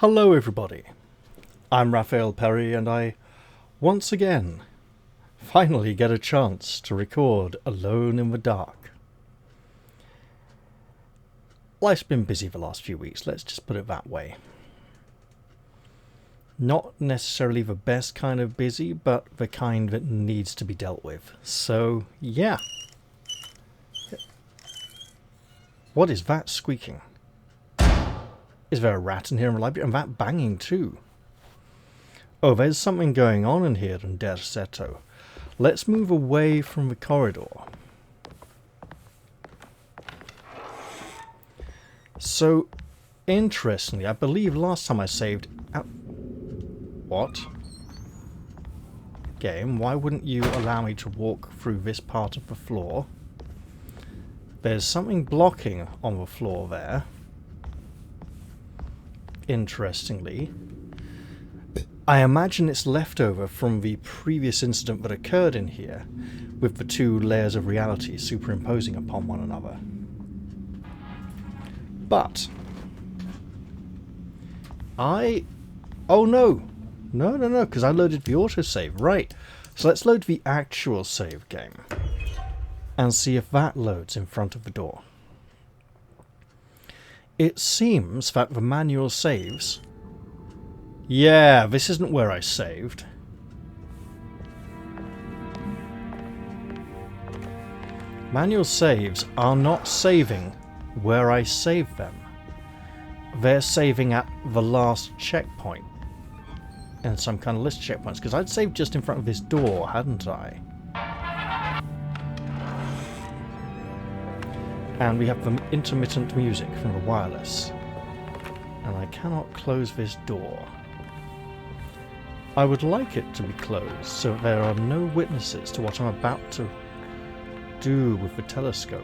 Hello everybody, I'm Raphael Perry and I, once again, finally get a chance to record Alone in the Dark. Life's been busy the last few weeks, let's just put it that way. Not necessarily the best kind of busy, but the kind that needs to be dealt with. So, yeah. What is that squeaking? Is there a rat in here in the library? And that banging too. Oh, there's something going on in here in Derceto. Let's move away from the corridor. So, interestingly, I believe last time I saved... What? Game, why wouldn't you allow me to walk through this part of the floor? There's something blocking on the floor there. Interestingly, I imagine it's leftover from the previous incident that occurred in here, with the two layers of reality superimposing upon one another. But oh no, because I loaded the autosave, right? So let's load the actual save game and see if that loads in front of the door. It seems that the manual saves... Yeah, this isn't where I saved. Manual saves are not saving where I saved them. They're saving at the last checkpoint. And some kind of list of checkpoints, because I'd saved just in front of this door, hadn't I? And we have the intermittent music from the wireless. And I cannot close this door. I would like it to be closed so there are no witnesses to what I'm about to do with the telescope.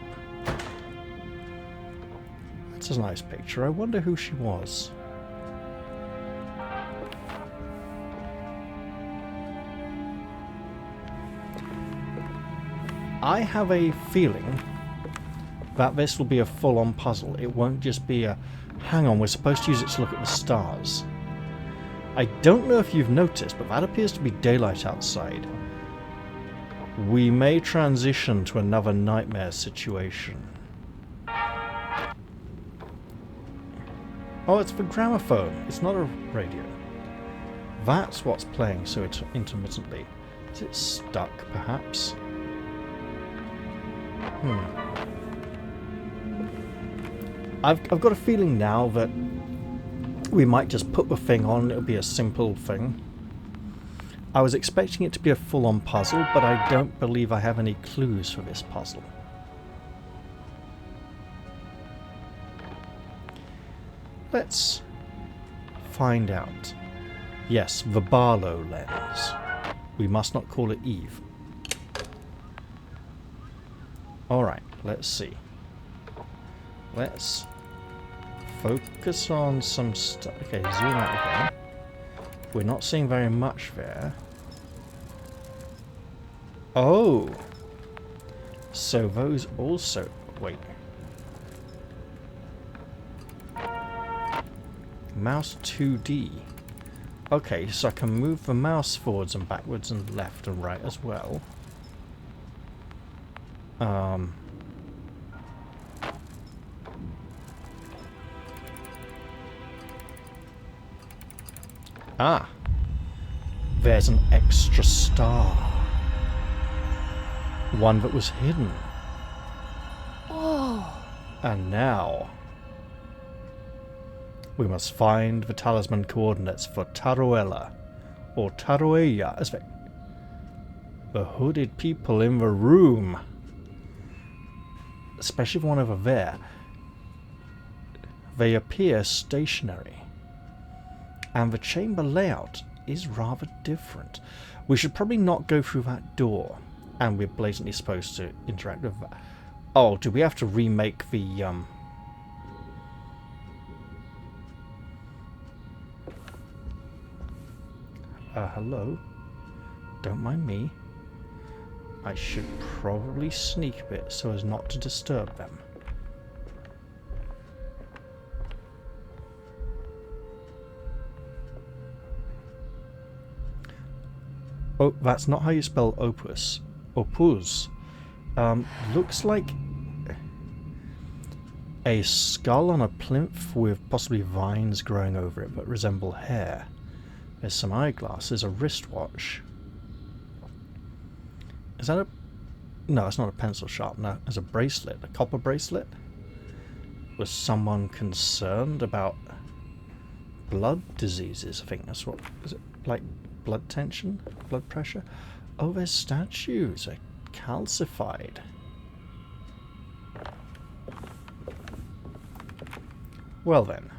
That's a nice picture. I wonder who she was. I have a feeling that this will be a full-on puzzle. It won't just be a, hang on, we're supposed to use it to look at the stars. I don't know if you've noticed, but that appears to be daylight outside. We may transition to another nightmare situation. Oh, it's the gramophone. It's not a radio. That's what's playing so intermittently. Is it stuck, perhaps? I've got a feeling now that we might just put the thing on, it'll be a simple thing. I was expecting it to be a full-on puzzle, but I don't believe I have any clues for this puzzle. Let's find out. Yes, the Barlow lens. We must not call it Eve. Alright, let's see. Let's focus on some stuff. Okay, zoom out again. We're not seeing very much there. Oh! So those also... Wait. Mouse 2D. Okay, so I can move the mouse forwards and backwards and left and right as well. Ah, there's an extra star. One that was hidden. Oh. And now, we must find the talisman coordinates for Taruella, or Taruella, as the hooded people in the room. Especially the one over there. They appear stationary. And the chamber layout is rather different. We should probably not go through that door. And we're blatantly supposed to interact with that. Oh, do we have to remake the... hello? Don't mind me. I should probably sneak a bit so as not to disturb them. Oh, that's not how you spell opus. Opus. Looks like a skull on a plinth with possibly vines growing over it, but resemble hair. There's some eyeglasses, a wristwatch. Is that a... No, it's not a pencil sharpener. There's a bracelet, a copper bracelet. Was someone concerned about blood diseases? I think that's what... Is it like blood tension? Blood pressure? Oh, there's statues. They're calcified. Well then.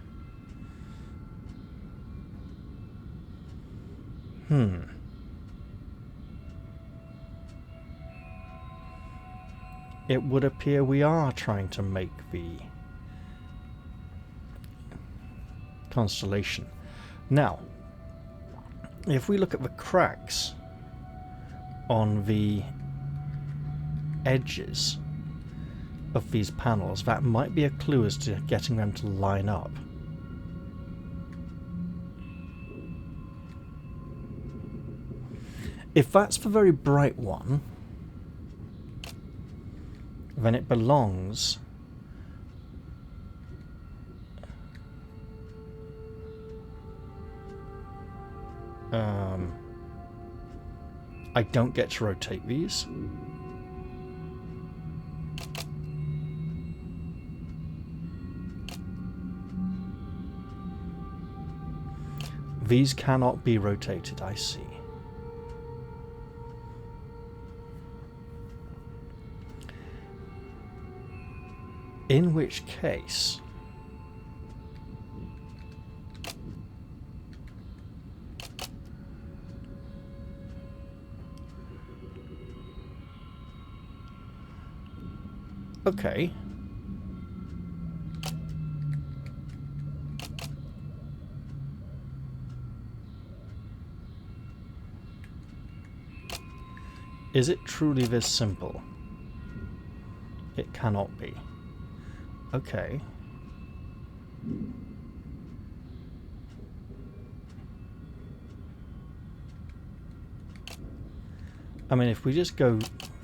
It would appear we are trying to make the constellation. Now, if we look at the cracks on the edges of these panels, that might be a clue as to getting them to line up. If that's the very bright one, then it belongs I don't get to rotate these. These cannot be rotated, I see. In which case... Okay. Is it truly this simple? It cannot be. Okay. I mean, if we just go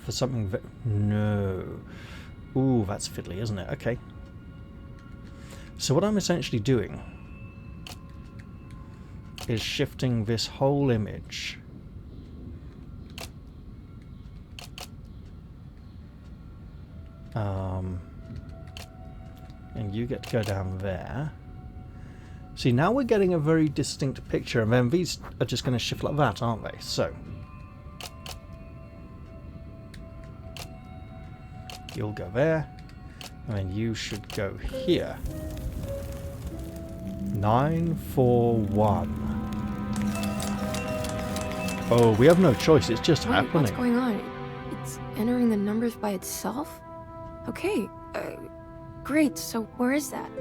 for something that... No. Ooh, that's fiddly, isn't it? Okay. So what I'm essentially doing is shifting this whole image and you get to go down there. See, now we're getting a very distinct picture, and then these are just going to shift like that, aren't they? So you'll go there, and then you should go here. 9, 4, 1. Oh, we have no choice. It's just happening. What's going on? It's entering the numbers by itself? Okay, great. So where is that?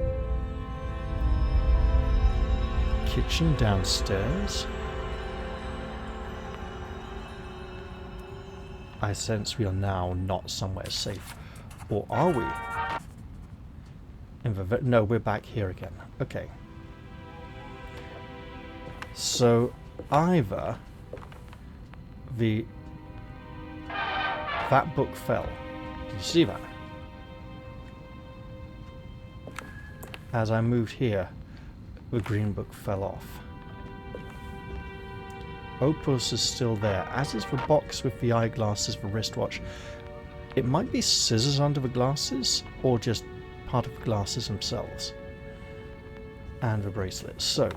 Kitchen downstairs. I sense we are now not somewhere safe. Or are we? No, we're back here again. Okay. So, either that book fell. Did you see that? As I moved here, the green book fell off. Opus is still there, as is the box with the eyeglasses, the wristwatch. It might be scissors under the glasses, or just part of the glasses themselves. And the bracelet. So,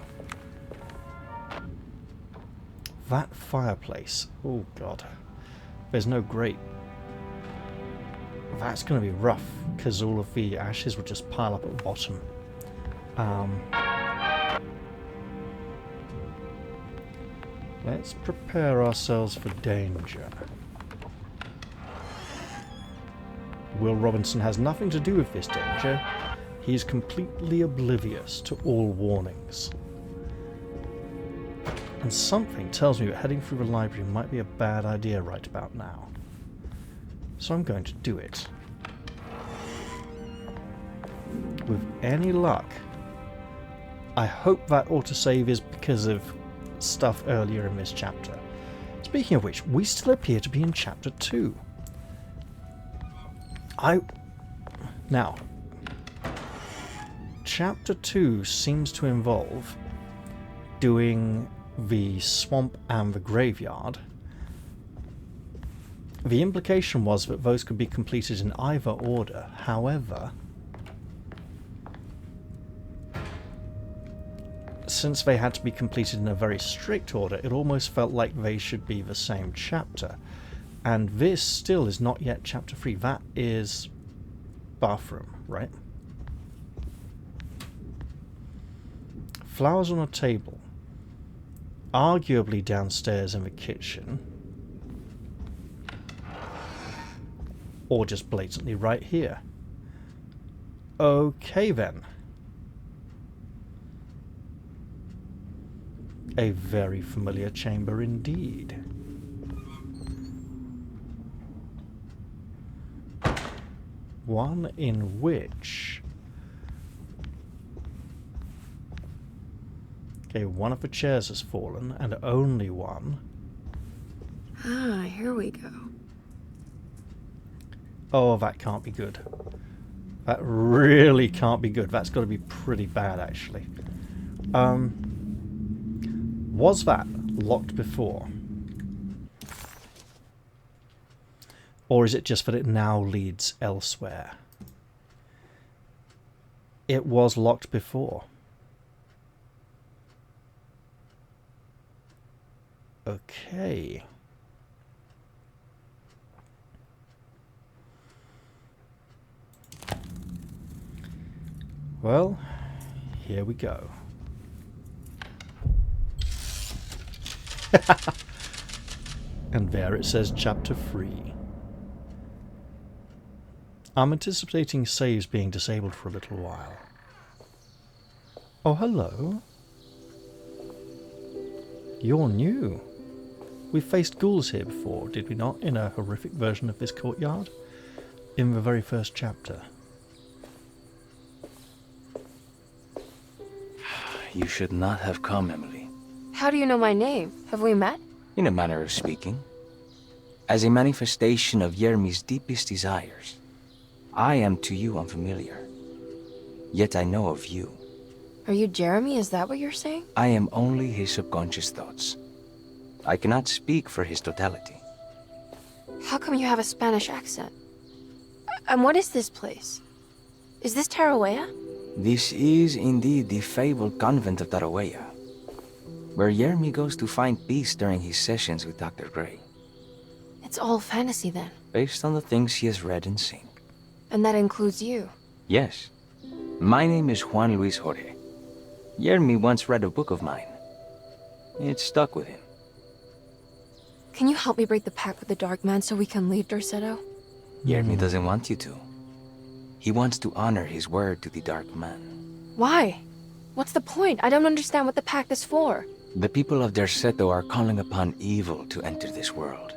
that fireplace. Oh god. There's no grate. That's going to be rough, because all of the ashes will just pile up at the bottom. Let's prepare ourselves for danger. Will Robinson has nothing to do with this danger. He's completely oblivious to all warnings. And something tells me that heading through the library might be a bad idea right about now. So I'm going to do it. With any luck. I hope that autosave is because of stuff earlier in this chapter. It's Speaking of which, we still appear to be in Chapter 2. Now, Chapter 2 seems to involve doing the swamp and the graveyard. The implication was that those could be completed in either order. However, since they had to be completed in a very strict order, it almost felt like they should be the same chapter. And this still is not yet Chapter 3. That is bathroom, right? Flowers on a table. Arguably downstairs in the kitchen. Or just blatantly right here. Okay then. A very familiar chamber indeed. One in which... Okay, one of the chairs has fallen, and only one. Ah, here we go. Oh, that can't be good. That really can't be good. That's got to be pretty bad, actually. Was that locked before? Or is it just that it now leads elsewhere? It was locked before. Okay. Well, here we go. And there it says Chapter 3. I'm anticipating saves being disabled for a little while. Oh, hello. You're new. We faced ghouls here before, did we not, in a horrific version of this courtyard? In the very first chapter. You should not have come, Emily. How do you know my name? Have we met? In a manner of speaking. As a manifestation of Yermi's deepest desires, I am to you unfamiliar. Yet I know of you. Are you Jeremy? Is that what you're saying? I am only his subconscious thoughts. I cannot speak for his totality. How come you have a Spanish accent? And what is this place? Is this Tarawea? This is indeed the fabled convent of Tarawea, where Yermi goes to find peace during his sessions with Dr. Gray. It's all fantasy then. Based on the things he has read and seen. And that includes you. Yes. My name is Juan Luis Jorge. Yermi once read a book of mine. It stuck with him. Can you help me break the pact with the Dark Man so we can leave Derceto? Yermi doesn't want you to. He wants to honor his word to the Dark Man. Why? What's the point? I don't understand what the pact is for. The people of Derceto are calling upon evil to enter this world.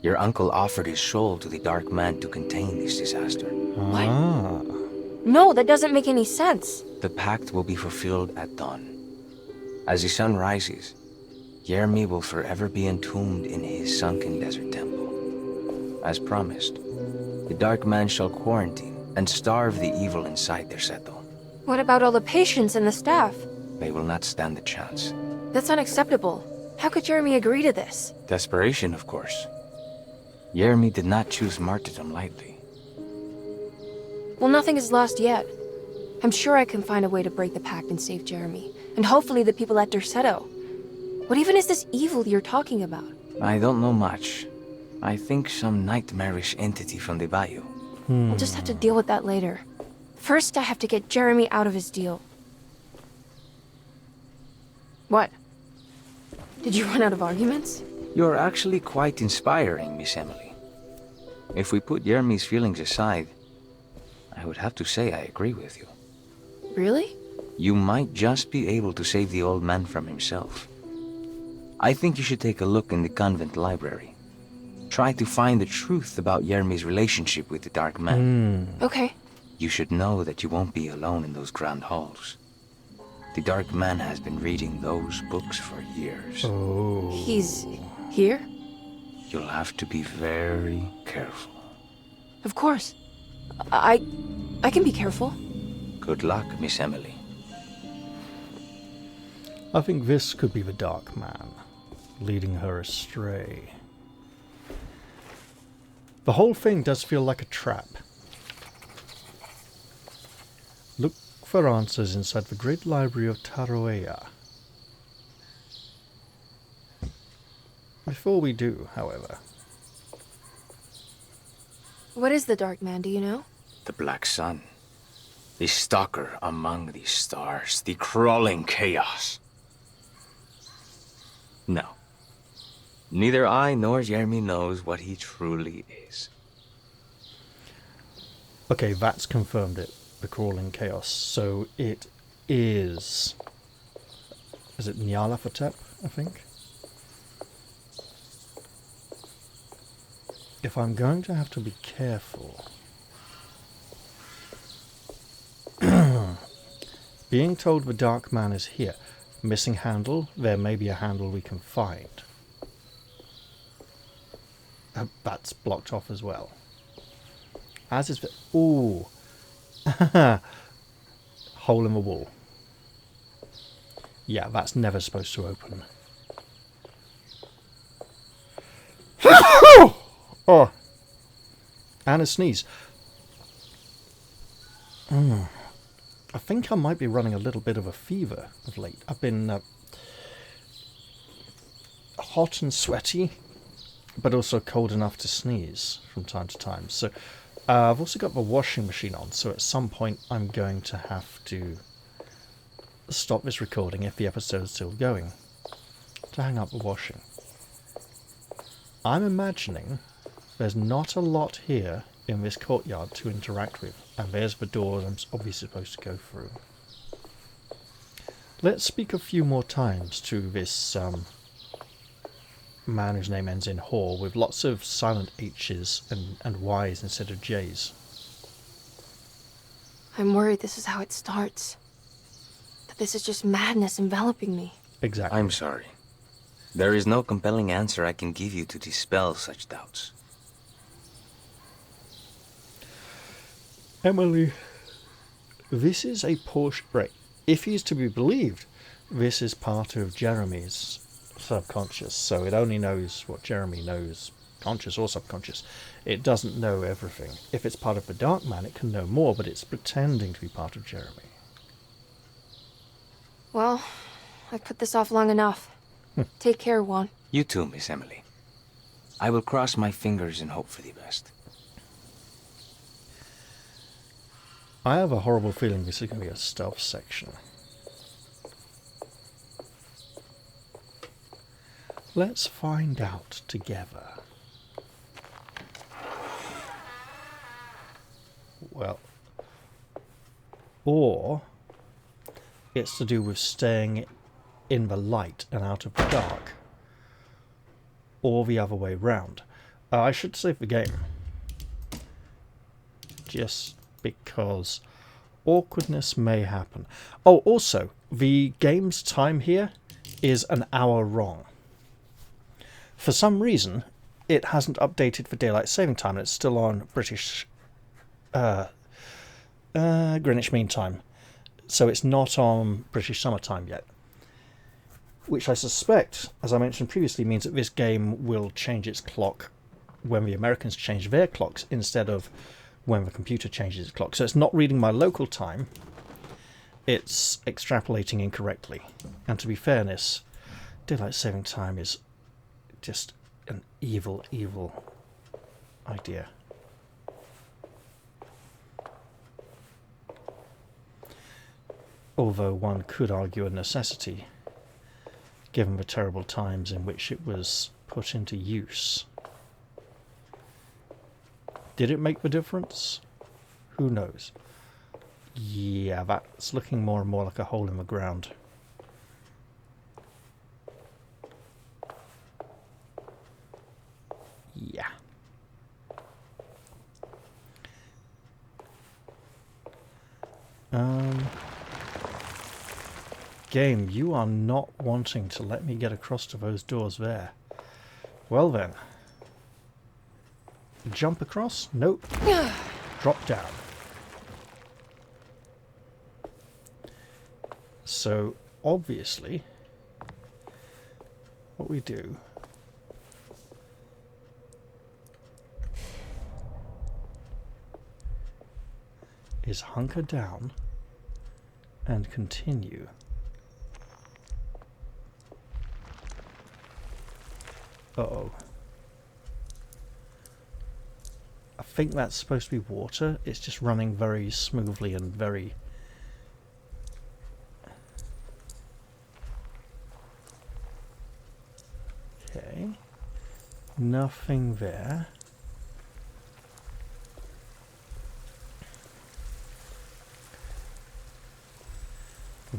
Your uncle offered his soul to the Dark Man to contain this disaster. Ah. No, that doesn't make any sense. The pact will be fulfilled at dawn. As the sun rises, Yermi will forever be entombed in his sunken desert temple. As promised, the Dark Man shall quarantine and starve the evil inside Derceto. What about all the patients and the staff? They will not stand a chance. That's unacceptable. How could Jeremy agree to this? Desperation, of course. Yermi did not choose martyrdom lightly. Well, nothing is lost yet. I'm sure I can find a way to break the pact and save Jeremy. And hopefully the people at Derceto. What even is this evil you're talking about? I don't know much. I think some nightmarish entity from the bayou. We'll just have to deal with that later. First, I have to get Jeremy out of his deal. What? Did you run out of arguments? You're actually quite inspiring, Miss Emily. If we put Yermi's feelings aside, I would have to say I agree with you. Really? You might just be able to save the old man from himself. I think you should take a look in the convent library. Try to find the truth about Yermi's relationship with the Dark Man. Okay. You should know that you won't be alone in those grand halls. The Dark Man has been reading those books for years. Oh. He's here? You'll have to be very careful. Of course. I can be careful. Good luck, Miss Emily. I think this could be the Dark Man, leading her astray. The whole thing does feel like a trap. Look for answers inside the great library of Taroea. Before we do, however... What is the Dark Man, do you know? The Black Sun. The stalker among the stars. The crawling chaos. No. Neither I nor Jeremy knows what he truly is. Okay, that's confirmed it. The crawling chaos. So it is... Is it Nyarlathotep, I think? If I'm going to have to be careful... Being told the Dark Man is here. Missing handle, there may be a handle we can find. That's blocked off as well. As is the... Ooh. Hole in the wall. Yeah, that's never supposed to open. Oh. And a sneeze. I think I might be running a little bit of a fever of late. I've been hot and sweaty, but also cold enough to sneeze from time to time. So I've also got the washing machine on, so at some point I'm going to have to stop this recording if the episode is still going, to hang up the washing. I'm imagining there's not a lot here in this courtyard to interact with, and there's the door I'm obviously supposed to go through. Let's speak a few more times to this man whose name ends in Hall, with lots of silent H's and Y's instead of J's. I'm worried this is how it starts. That this is just madness enveloping me. Exactly. I'm sorry. There is no compelling answer I can give you to dispel such doubts. Emily, this is a portion... Right, if he is to be believed, this is part of Jeremy's subconscious, so it only knows what Jeremy knows, conscious or subconscious. It doesn't know everything. If it's part of the Dark Man, it can know more, but it's pretending to be part of Jeremy. Well, I've put this off long enough. Take care, Juan. You too, Miss Emily. I will cross my fingers and hope for the best. I have a horrible feeling this is going to be a stealth section. Let's find out together. Well, or it's to do with staying in the light and out of the dark, or the other way round. I should save the game, just because awkwardness may happen. Oh, also, the game's time here is an hour wrong. For some reason, it hasn't updated for daylight saving time. It's still on British Greenwich Mean Time, so it's not on British summertime yet. Which I suspect, as I mentioned previously, means that this game will change its clock when the Americans change their clocks instead of when the computer changes its clock. So it's not reading my local time, it's extrapolating incorrectly. And to be fairness, daylight saving time is just an evil, evil idea. Although one could argue a necessity, given the terrible times in which it was put into use. Did it make the difference? Who knows? Yeah, that's looking more and more like a hole in the ground. Yeah. Game, you are not wanting to let me get across to those doors there. Well then. Jump across? Nope. Drop down. So, obviously, what we do is hunker down and continue. Uh-oh. I think that's supposed to be water. It's just running very smoothly and very... Okay. Nothing there.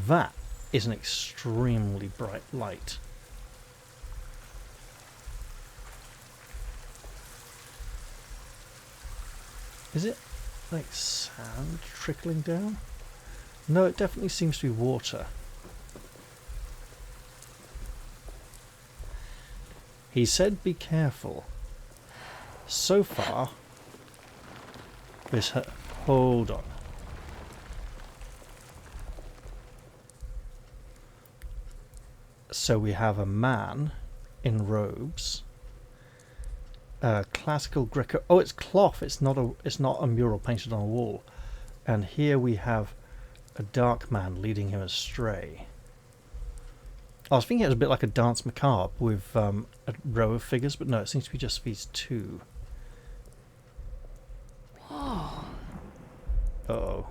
That is an extremely bright light. Is it like sand trickling down? No, it definitely seems to be water. He said be careful. So far, this... hold on. So we have a man in robes. Classical Greco... Oh, it's cloth. It's not a mural painted on a wall. And here we have a dark man leading him astray. I was thinking it was a bit like a dance macabre with a row of figures, but no, it seems to be just these two. Whoa. Uh-oh.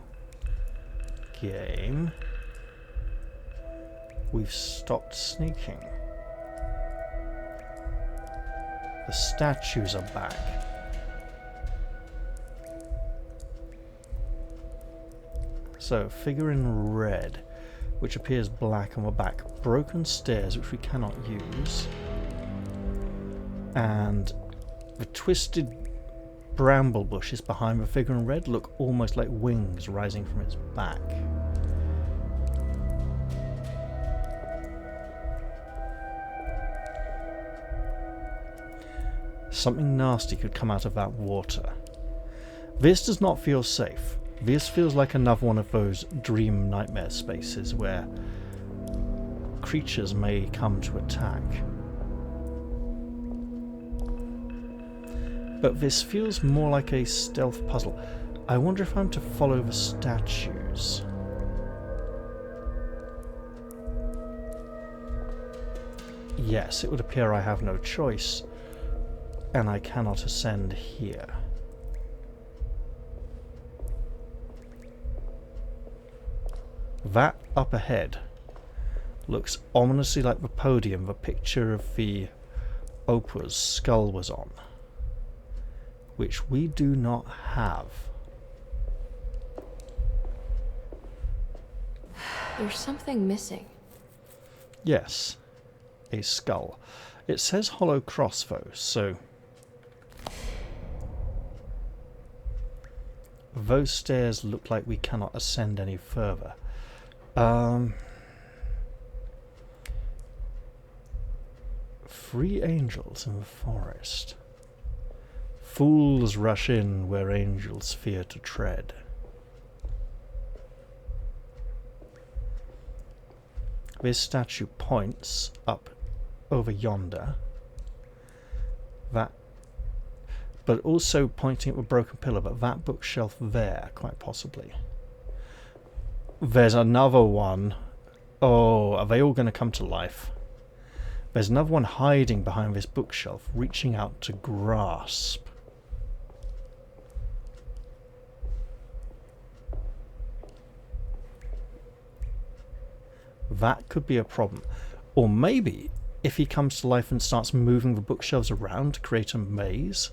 Game. We've stopped sneaking. The statues are back. So, figure in red, which appears black, and we're back. Broken stairs, which we cannot use. And the twisted bramble bushes behind the figure in red look almost like wings rising from its back. Something nasty could come out of that water. This does not feel safe. This feels like another one of those dream nightmare spaces where creatures may come to attack. But this feels more like a stealth puzzle. I wonder if I'm to follow the statues. Yes, it would appear I have no choice. And I cannot ascend here. That up ahead looks ominously like the podium the picture of the Oprah's skull was on, which we do not have. There's something missing. Yes, a skull. It says hollow cross though, so... Those stairs look like we cannot ascend any further. Free angels in the forest. Fools rush in where angels fear to tread. This statue points up over yonder. That, but also pointing at a broken pillar, but that bookshelf there, quite possibly. There's another one. Oh, are they all going to come to life? There's another one hiding behind this bookshelf, reaching out to grasp. That could be a problem. Or maybe, if he comes to life and starts moving the bookshelves around to create a maze.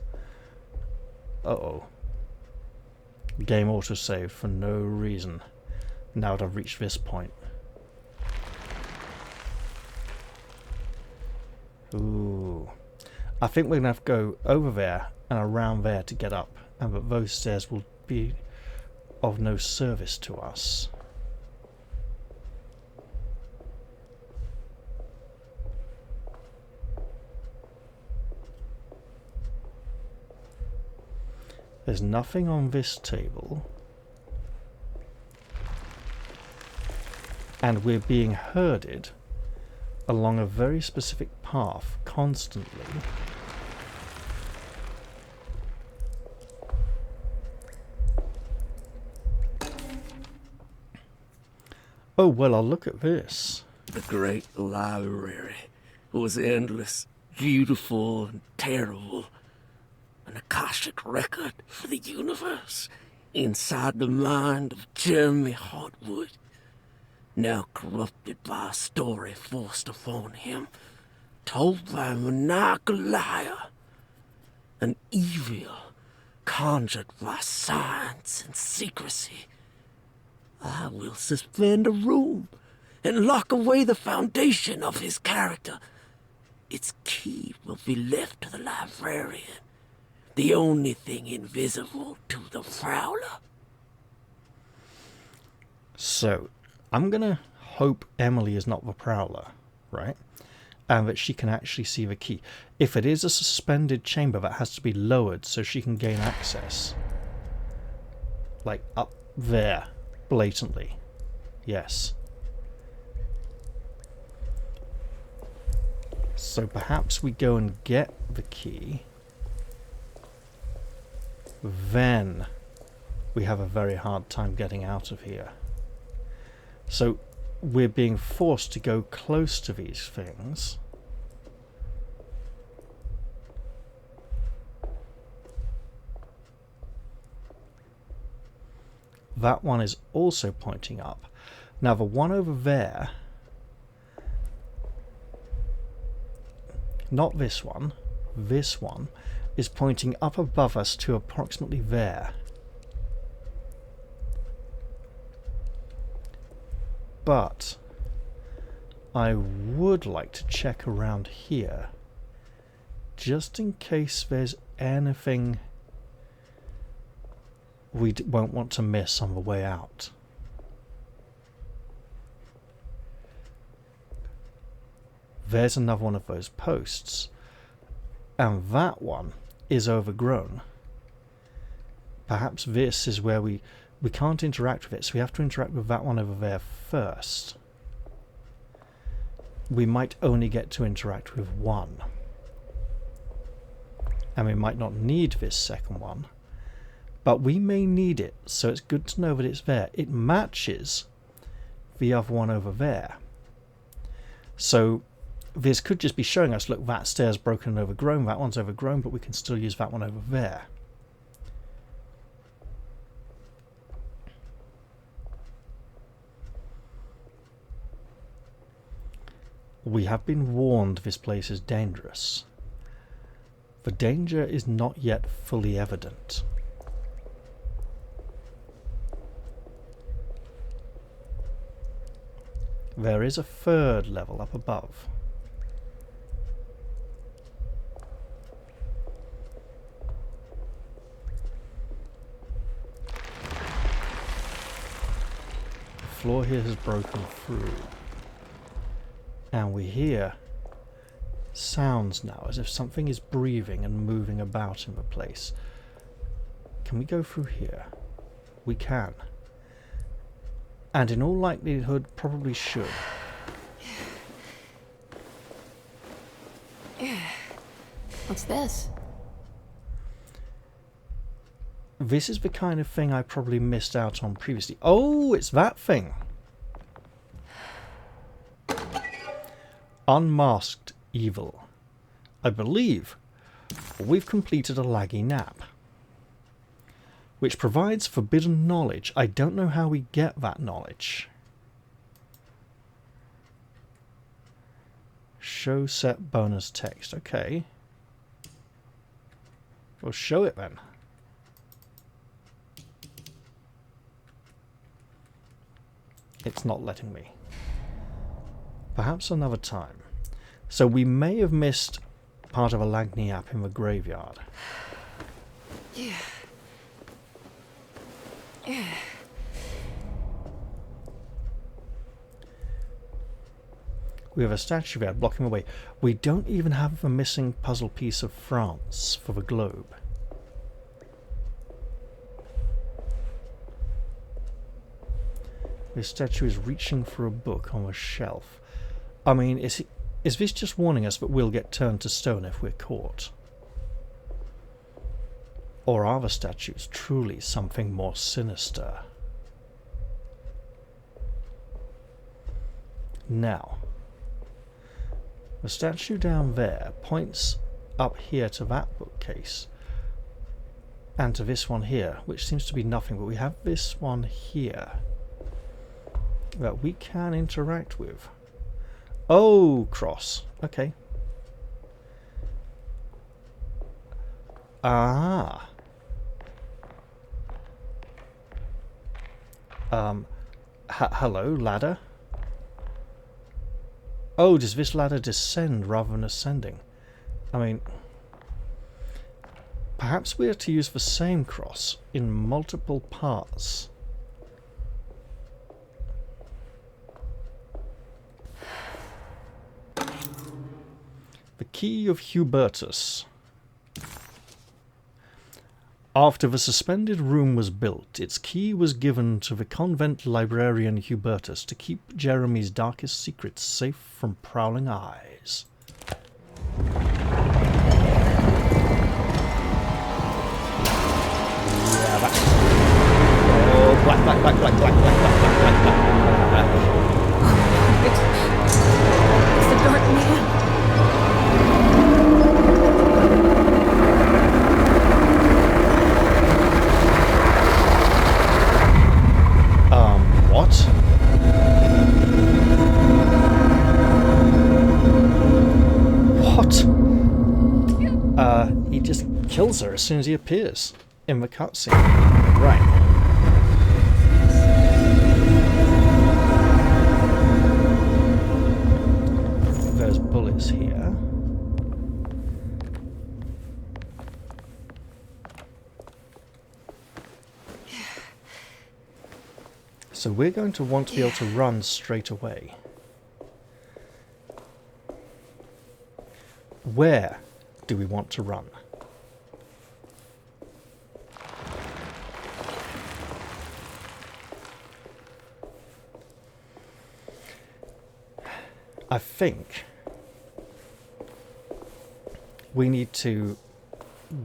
Uh-oh. Game autosaved for no reason. Now that I've reached this point. Ooh. I think we're going to have to go over there and around there to get up. And that those stairs will be of no service to us. There's nothing on this table. And we're being herded along a very specific path constantly. Oh, well, I'll look at this. The great library was endless, beautiful, and terrible. An Akashic record for the universe inside the mind of Jeremy Hartwood. Now corrupted by a story forced upon him, told by a maniacal liar. An evil conjured by science and secrecy. I will suspend a room and lock away the foundation of his character. Its key will be left to the librarian, the only thing invisible to the Prowler. So, I'm gonna hope Emily is not the Prowler, right? And that she can actually see the key. If it is a suspended chamber, that has to be lowered so she can gain access. Like up there, blatantly. Yes. So perhaps we go and get the key. Then we have a very hard time getting out of here. So we're being forced to go close to these things. That one is also pointing up. Now the one over there, not this one is pointing up above us to approximately there. But I would like to check around here just in case there's anything we won't want to miss on the way out. There's another one of those posts, and that one is overgrown. Perhaps this is where we can't interact with it, so we have to interact with that one over there first. We might only get to interact with one, and we might not need this second one, but we may need it, so it's good to know that it's there. It matches the other one over there, so this could just be showing us, look, that stair's broken and overgrown, that one's overgrown, but we can still use that one over there. We have been warned this place is dangerous. The danger is not yet fully evident. There is a third level up above. The floor here has broken through. And we hear sounds now as if something is breathing and moving about in the place. Can we go through here? We can. And in all likelihood, probably should. What's this? This is the kind of thing I probably missed out on previously. Oh, it's that thing. Unmasked evil. I believe we've completed a laggy nap, which provides forbidden knowledge. I don't know how we get that knowledge. Show set bonus text. Okay. We'll show it then. It's not letting me. Perhaps another time. So we may have missed part of a Lagny app in the graveyard. Yeah. We have a statue there blocking the way. We don't even have the missing puzzle piece of France for the globe. This statue is reaching for a book on a shelf. I mean, is this just warning us that we'll get turned to stone if we're caught? Or are the statues truly something more sinister? Now, the statue down there points up here to that bookcase and to this one here, which seems to be nothing, but we have this one here that we can interact with. Oh, cross. Okay. Ah. Hello, ladder. Oh, does this ladder descend rather than ascending? I mean, perhaps we are to use the same cross in multiple parts. The Key of Hubertus. After the suspended room was built, its key was given to the convent librarian Hubertus to keep Jeremy's darkest secrets safe from prowling eyes. Yeah, that's... Oh, black. It's the Dark Man. What? He just kills her as soon as he appears in the cutscene. Right. There's bullets here. So we're going to want to be able to run straight away. Where do we want to run? I think we need to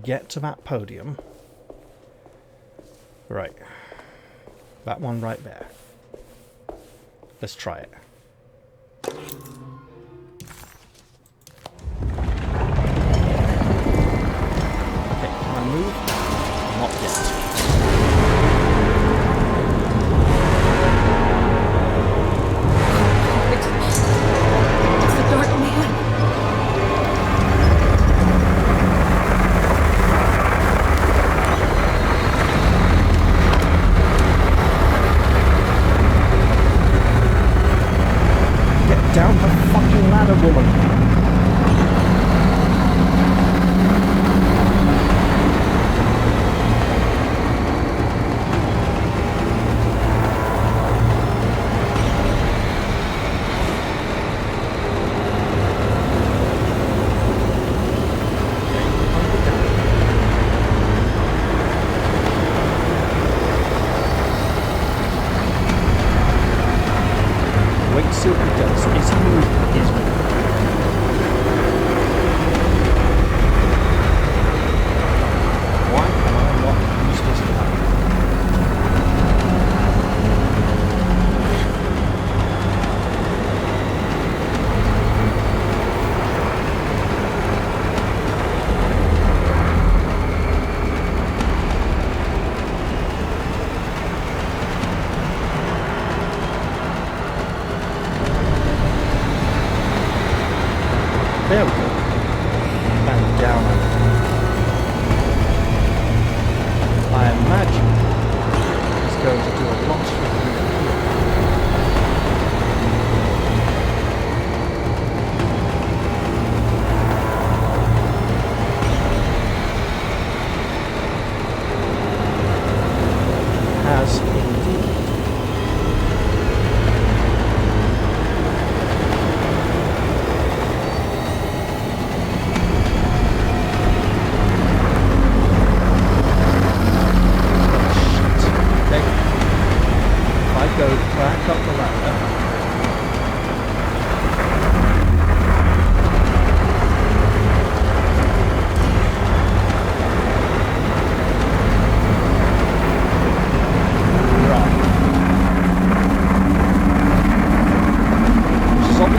get to that podium. Right. That one right there. Let's try it. Okay, can I move? Not yet. It's the Dark Man. Down the fucking ladder, woman! Wait to see what he does. Is he moving? He is moving. Why am I not useless to have? There we go. And down. I imagine it's going to do a lot of has indeed.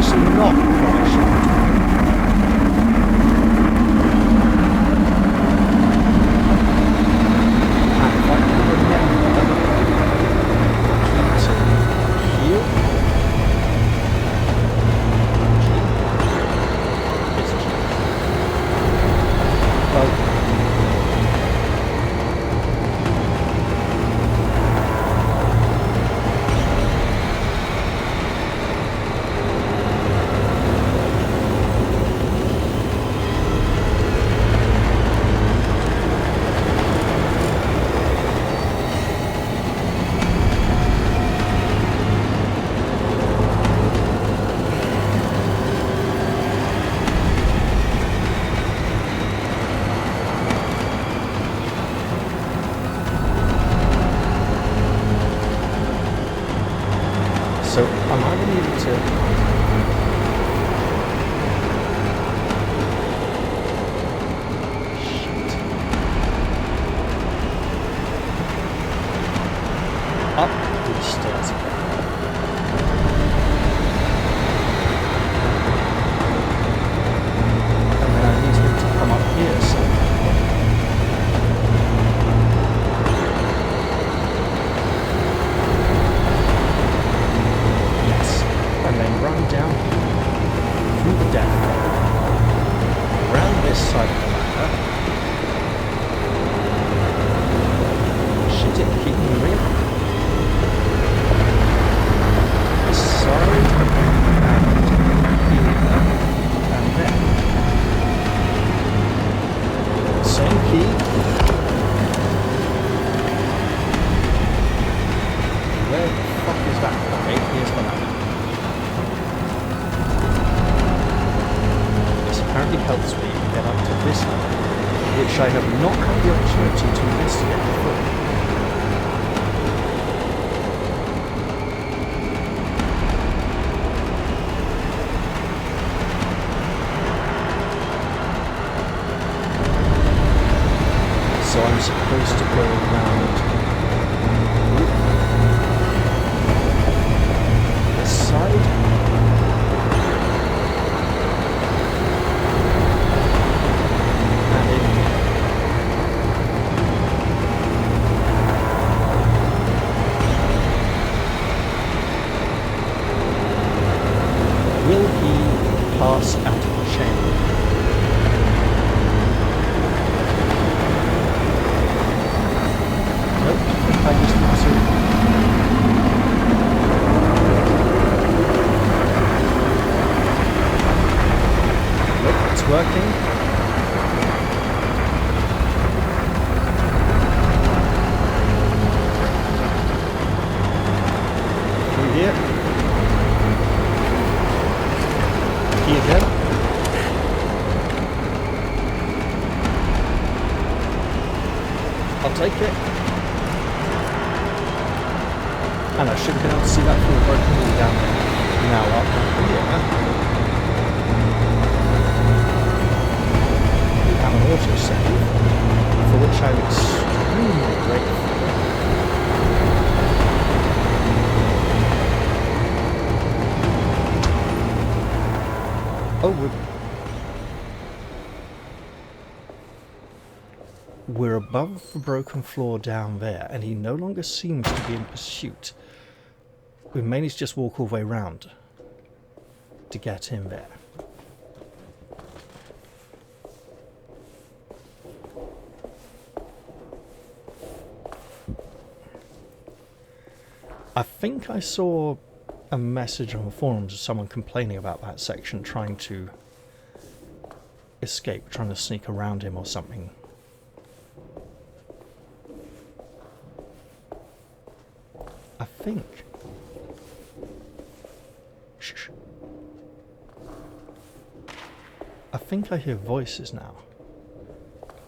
obviously not quite sure. And if I can remember, to heal. It's G. Okay. So, am I going to need to... Shit. Up these stairs again. And then I need him to come up here somehow. And then run down through the death hole, around this side of the ladder. Shit, it keep moving. This side, and here, and there. Same key. Where the fuck is that? Okay, here's the ladder. Apparently helps me get up to this level, which I have not had the opportunity to investigate before. So I'm supposed to go around this side. Will he pass out of the chamber? Nope, I just need to... Nope, it's working. Through here. Again. I'll take it. And I should have been able to see that from the broken wall down there. Now up here. We have an autosave, for which I'm extremely grateful. Oh, we're above the broken floor down there, and he no longer seems to be in pursuit. We may need to just walk all the way round to get him there. I think I saw a message on the forums of someone complaining about that section, trying to escape, trying to sneak around him or something. I think. Shh. I think I hear voices now.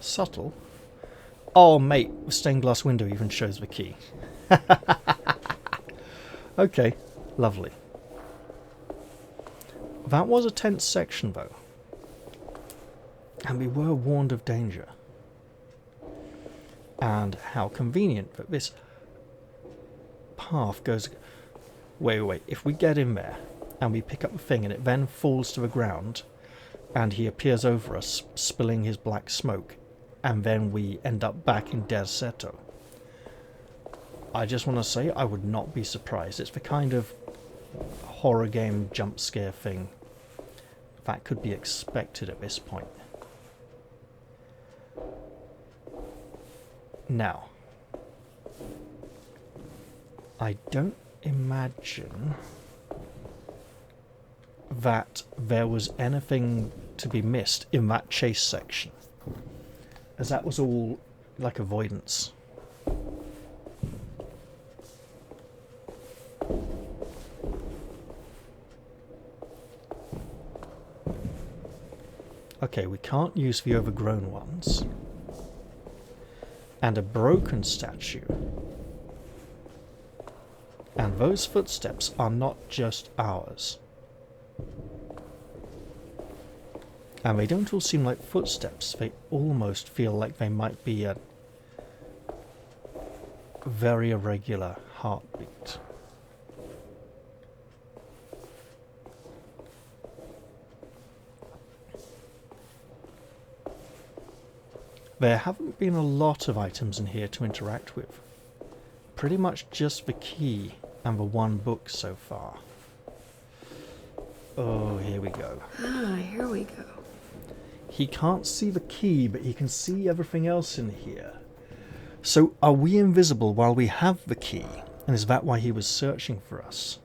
Subtle. Oh, mate, the stained glass window even shows the key. Okay. Lovely. That was a tense section, though. And we were warned of danger. And how convenient that this path goes... Wait. If we get in there, and we pick up the thing, and it then falls to the ground, and he appears over us, spilling his black smoke, and then we end up back in Derceto. I just want to say I would not be surprised. It's the kind of horror game jump scare thing that could be expected at this point. Now, I don't imagine that there was anything to be missed in that chase section, as that was all like avoidance. Okay, we can't use the overgrown ones. And a broken statue. And those footsteps are not just ours. And they don't all seem like footsteps. They almost feel like they might be a very irregular heartbeat. There haven't been a lot of items in here to interact with. Pretty much just the key and the one book so far. Oh, here we go. Ah, here we go. He can't see the key, but he can see everything else in here. So are we invisible while we have the key? And is that why he was searching for us?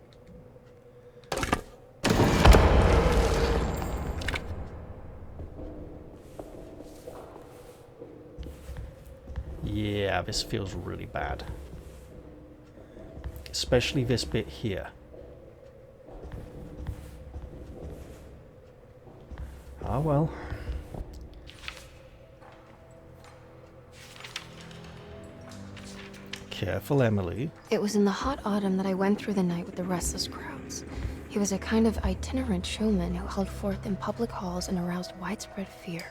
Yeah, this feels really bad. Especially this bit here. Ah, well. Careful, Emily. It was in the hot autumn that I went through the night with the restless crowds. He was a kind of itinerant showman who held forth in public halls and aroused widespread fear.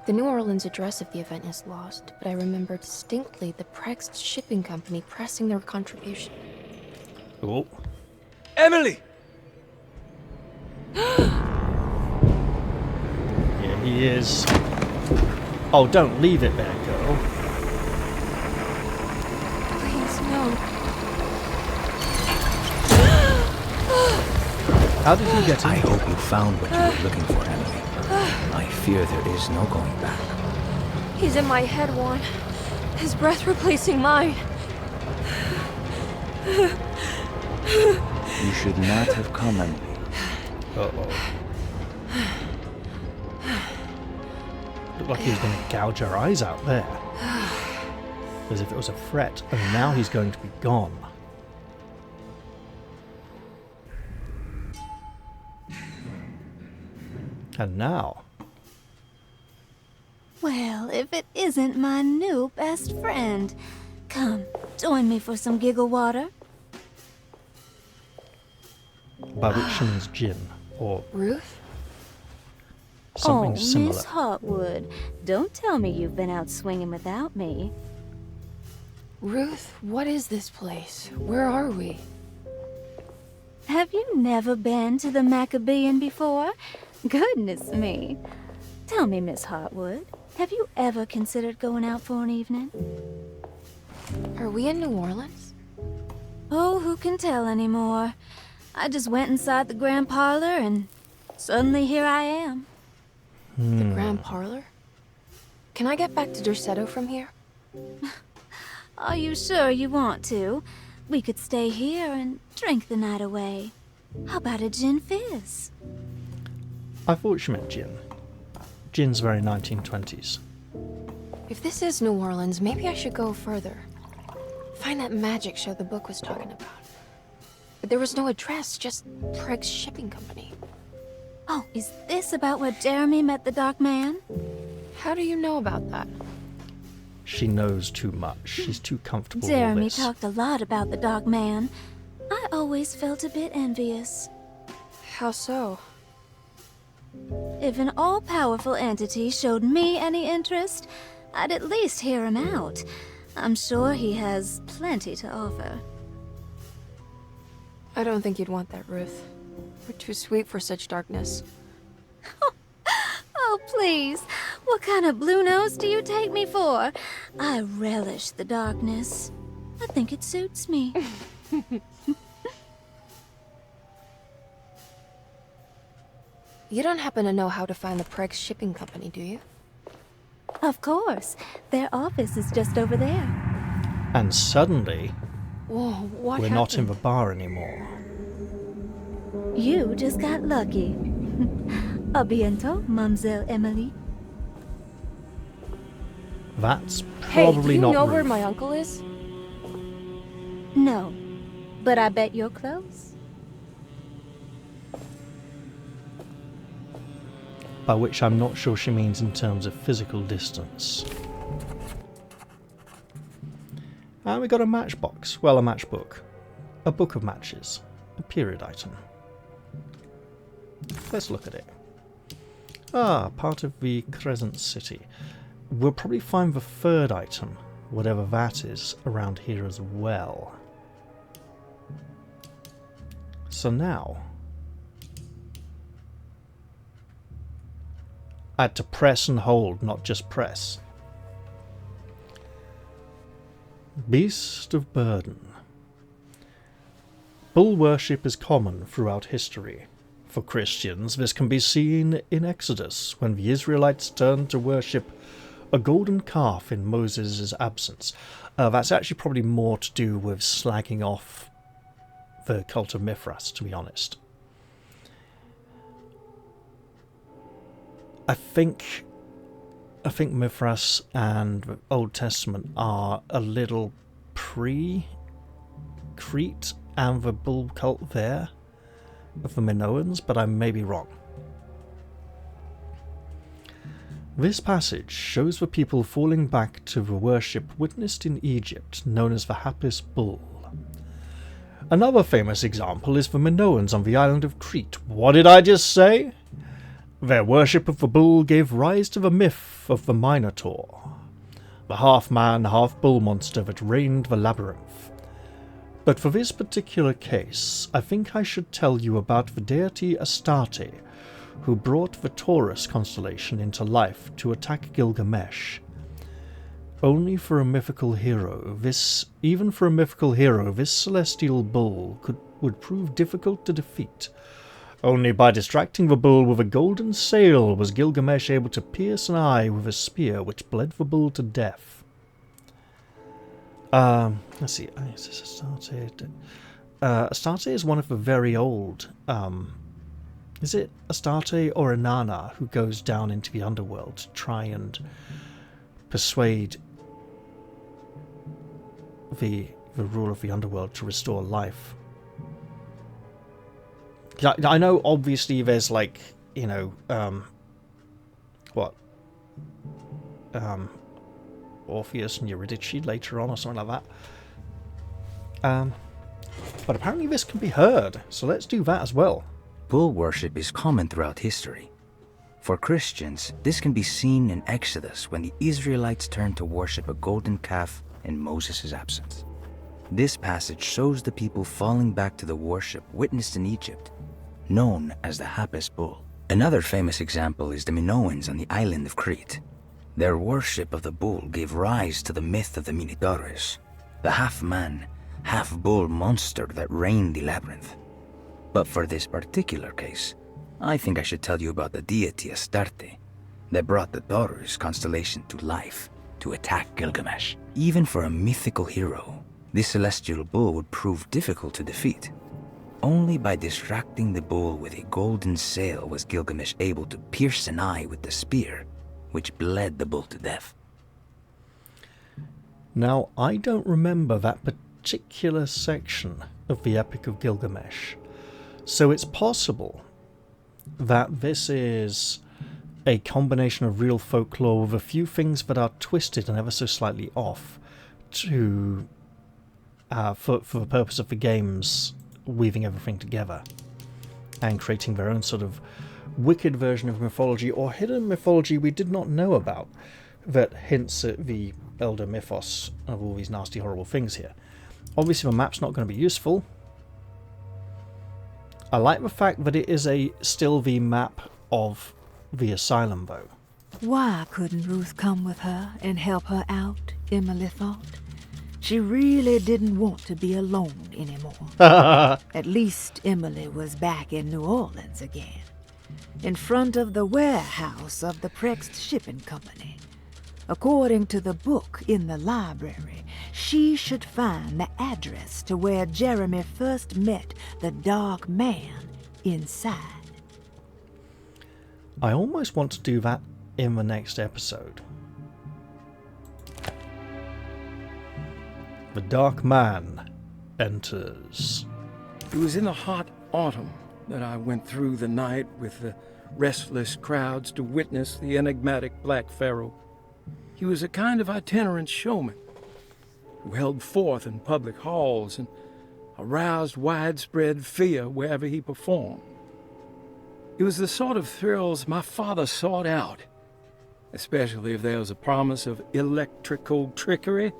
The New Orleans address of the event is lost, but I remember distinctly the Prext shipping company pressing their contribution. Oh. Emily! Here he is. Oh, don't leave it there, girl. Please, no. How did you get in? I hope you found what you were looking for, Emily. I fear there is no going back. He's in my head, Juan. His breath replacing mine. You should not have come, Emily. Uh-oh. Looked like he was going to gouge our eyes out there. As if it was a threat, and now he's going to be gone. And now... Well, if it isn't my new best friend. Come, join me for some giggle water. by which she means gin, or Ruth? something oh, similar. Miss Hartwood, don't tell me you've been out swinging without me. Ruth, what is this place? Where are we? Have you never been to the Maccabean before? Goodness me. Tell me, Miss Hartwood, have you ever considered going out for an evening? Are we in New Orleans? Oh, who can tell anymore? I just went inside the grand parlor and suddenly here I am. The Grand Parlor? Can I get back to Derceto from here? Are you sure you want to? We could stay here and drink the night away. How about a gin fizz? I thought she meant gin. Gin's very 1920s. If this is New Orleans, maybe I should go further. Find that magic show the book was talking about. But there was no address, just Preg's shipping company. Oh, is this about where Jeremy met the Dark Man? How do you know about that? She knows too much. She's too comfortable Jeremy with this. talked a lot about the Dark Man. I always felt a bit envious. How so? If an all-powerful entity showed me any interest, I'd at least hear him out. I'm sure he has plenty to offer. I don't think you'd want that, Ruth. We're too sweet for such darkness. Oh, please. What kind of blue nose do you take me for? I relish the darkness. I think it suits me. You don't happen to know how to find the Preg's shipping company, do you? Of course. Their office is just over there. And suddenly, Whoa, what we're happened? not in the bar anymore. You just got lucky. A bientôt, Mademoiselle Emily. That's Hey, do probably you not know rude. where my uncle is? No, but I bet you're close. By which I'm not sure she means in terms of physical distance. And we got a matchbox. Well, a matchbook. A book of matches. A period item. Let's look at it. Ah, part of the Crescent City. We'll probably find the third item, whatever that is, around here as well. So now, I had to press and hold, not just press. Beast of Burden. Bull worship is common throughout history. For Christians, this can be seen in Exodus, when the Israelites turned to worship a golden calf in Moses' absence. That's actually probably more to do with slagging off the cult of Mithras, to be honest. I think Mithras and the Old Testament are a little pre-Crete and the bull cult there of the Minoans, but I may be wrong. This passage shows the people falling back to the worship witnessed in Egypt, known as the Hapless Bull. Another famous example is the Minoans on the island of Crete. What did I just say? Their worship of the bull gave rise to the myth of the Minotaur, the half-man, half-bull monster that reigned the labyrinth. But for this particular case, I think I should tell you about the deity Astarte, who brought the Taurus constellation into life to attack Gilgamesh. Even for a mythical hero, this celestial bull would prove difficult to defeat. Only by distracting the bull with a golden sail was Gilgamesh able to pierce an eye with a spear which bled the bull to death. Let's see. Is this Astarte? Astarte is one of the very old. Is it Astarte or Inanna who goes down into the underworld to try and persuade the ruler of the underworld to restore life? I know, obviously, there's like, Orpheus and Eurydice later on or something like that. But apparently this can be heard, so let's do that as well. Bull worship is common throughout history. For Christians, this can be seen in Exodus when the Israelites turned to worship a golden calf in Moses' absence. This passage shows the people falling back to the worship witnessed in Egypt, known as the Hapless Bull. Another famous example is the Minoans on the island of Crete. Their worship of the bull gave rise to the myth of the Minotaurus, the half-man, half-bull monster that reigned the labyrinth. But for this particular case, I think I should tell you about the deity Astarte that brought the Taurus constellation to life to attack Gilgamesh. Even for a mythical hero, this celestial bull would prove difficult to defeat. Only by distracting the bull with a golden sail was Gilgamesh able to pierce an eye with the spear, which bled the bull to death. Now, I don't remember that particular section of the Epic of Gilgamesh, so it's possible that this is a combination of real folklore with a few things that are twisted and ever so slightly off to for the purpose of the games weaving everything together and creating their own sort of wicked version of mythology or hidden mythology we did not know about that hints at the elder mythos of all these nasty horrible things here. Obviously the map's not going to be useful. I like the fact that it is still the map of the asylum, though. Why couldn't Ruth come with her and help her out, Emily thought. She really didn't want to be alone anymore. At least Emily was back in New Orleans again, in front of the warehouse of the Prext Shipping Company. According to the book in the library, she should find the address to where Jeremy first met the Dark Man inside. I almost want to do that in the next episode. The Dark Man enters. It was in the hot autumn that I went through the night with the restless crowds to witness the enigmatic Black Pharaoh. He was a kind of itinerant showman who held forth in public halls and aroused widespread fear wherever he performed. It was the sort of thrills my father sought out, especially if there was a promise of electrical trickery.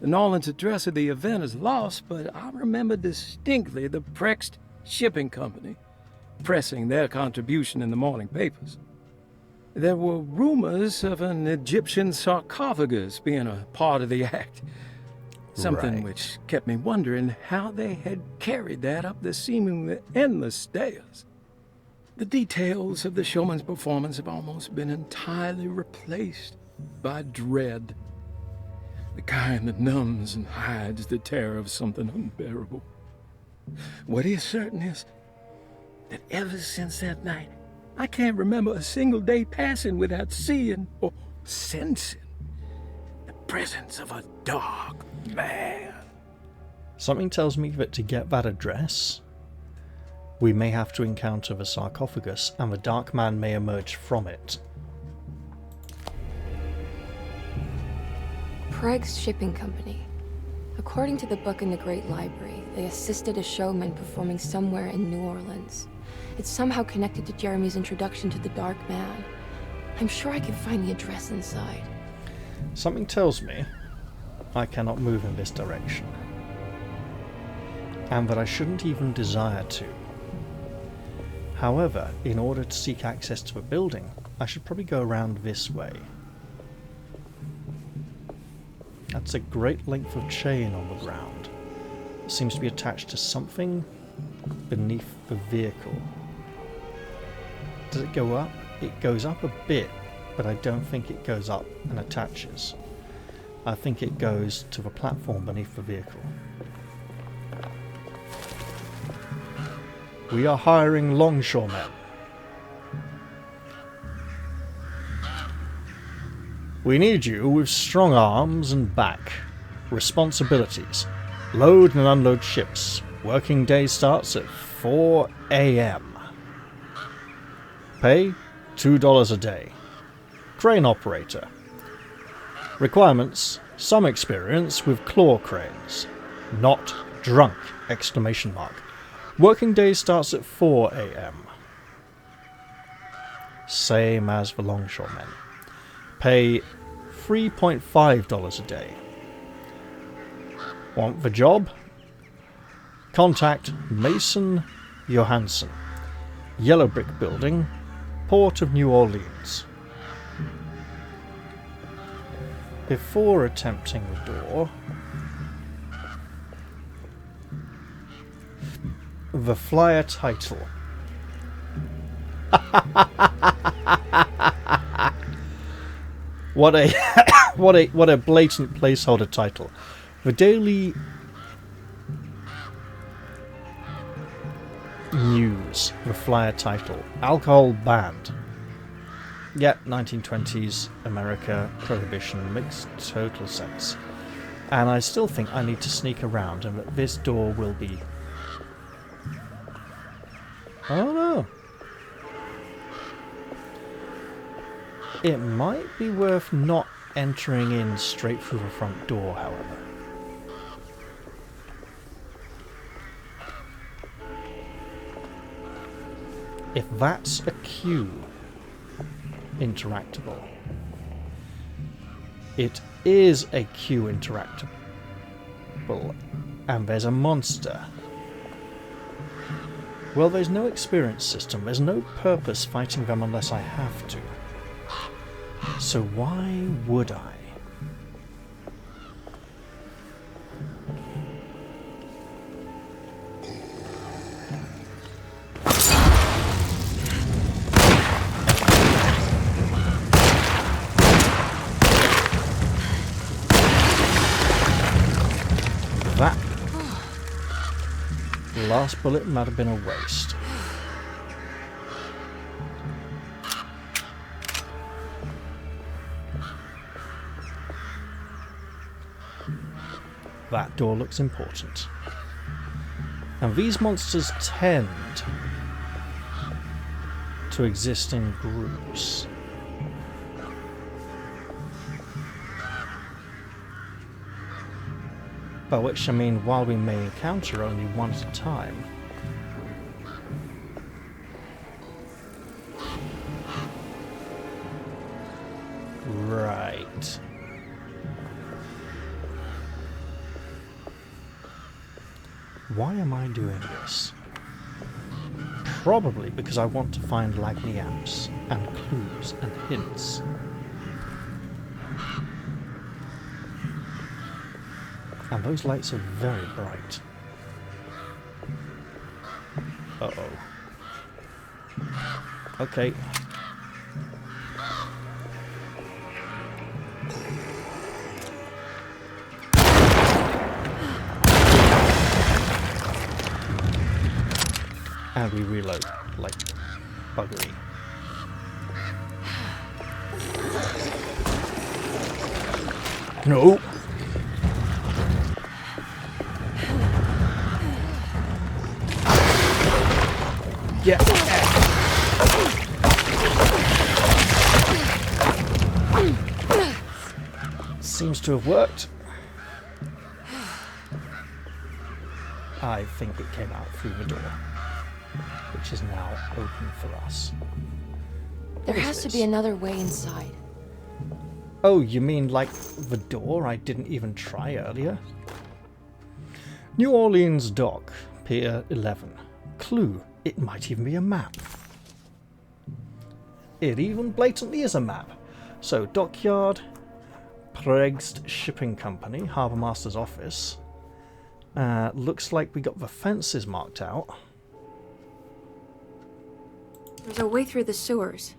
The Nolan's address of the event is lost, but I remember distinctly the Prext Shipping Company pressing their contribution in the morning papers. There were rumors of an Egyptian sarcophagus being a part of the act, something which kept me wondering how they had carried that up the seemingly endless stairs. The details of the showman's performance have almost been entirely replaced by dread. The kind that numbs and hides the terror of something unbearable. What is certain is that ever since that night, I can't remember a single day passing without seeing or sensing the presence of a dark man. Something tells me that to get that address, we may have to encounter the sarcophagus, and the Dark Man may emerge from it. Prext Shipping Company. According to the book in the Great Library, they assisted a showman performing somewhere in New Orleans. It's somehow connected to Jeremy's introduction to the Dark Man. I'm sure I can find the address inside. Something tells me I cannot move in this direction, and that I shouldn't even desire to. However, in order to seek access to the building, I should probably go around this way. That's a great length of chain on the ground. It seems to be attached to something beneath the vehicle. Does it go up? It goes up a bit, but I don't think it goes up and attaches. I think it goes to the platform beneath the vehicle. We are hiring longshoremen. We need you with strong arms and back. Responsibilities: load and unload ships. Working day starts at 4 a.m. Pay $2 a day. Crane operator. Requirements: some experience with claw cranes. Not drunk! Exclamation mark. Working day starts at 4 a.m. Same as the longshoremen. Pay $3.5 a day. Want the job? Contact Mason Johansson, Yellow Brick Building, Port of New Orleans. Before attempting the door, the flyer title. What a what a blatant placeholder title. The Daily News, the flyer title. Alcohol banned. Yeah, 1920s America, prohibition, makes total sense. And I still think I need to sneak around and that this door will be... I don't know. It might be worth not entering in straight through the front door, however. If that's a queue interactable, it is a queue interactable, and there's a monster. Well, there's no experience system. There's no purpose fighting them unless I have to. So why would I? That last bullet might have been a waste. That door looks important. And these monsters tend to exist in groups. By which I mean, while we may encounter only one at a time, right. Why am I doing this? Probably because I want to find likely amps and clues and hints. And those lights are very bright. Uh-oh. Okay. And we reload like buggery. No! Yeah. Seems to have worked. I think it came out through the door, which is now open for us. There has to be another way inside. Oh, you mean like the door I didn't even try earlier? New Orleans Dock, Pier 11. Clue. It might even be a map. It even blatantly is a map. So, Dockyard, Pregst Shipping Company, Harbour Master's office. Looks like we got the fences marked out. There's a way through the sewers.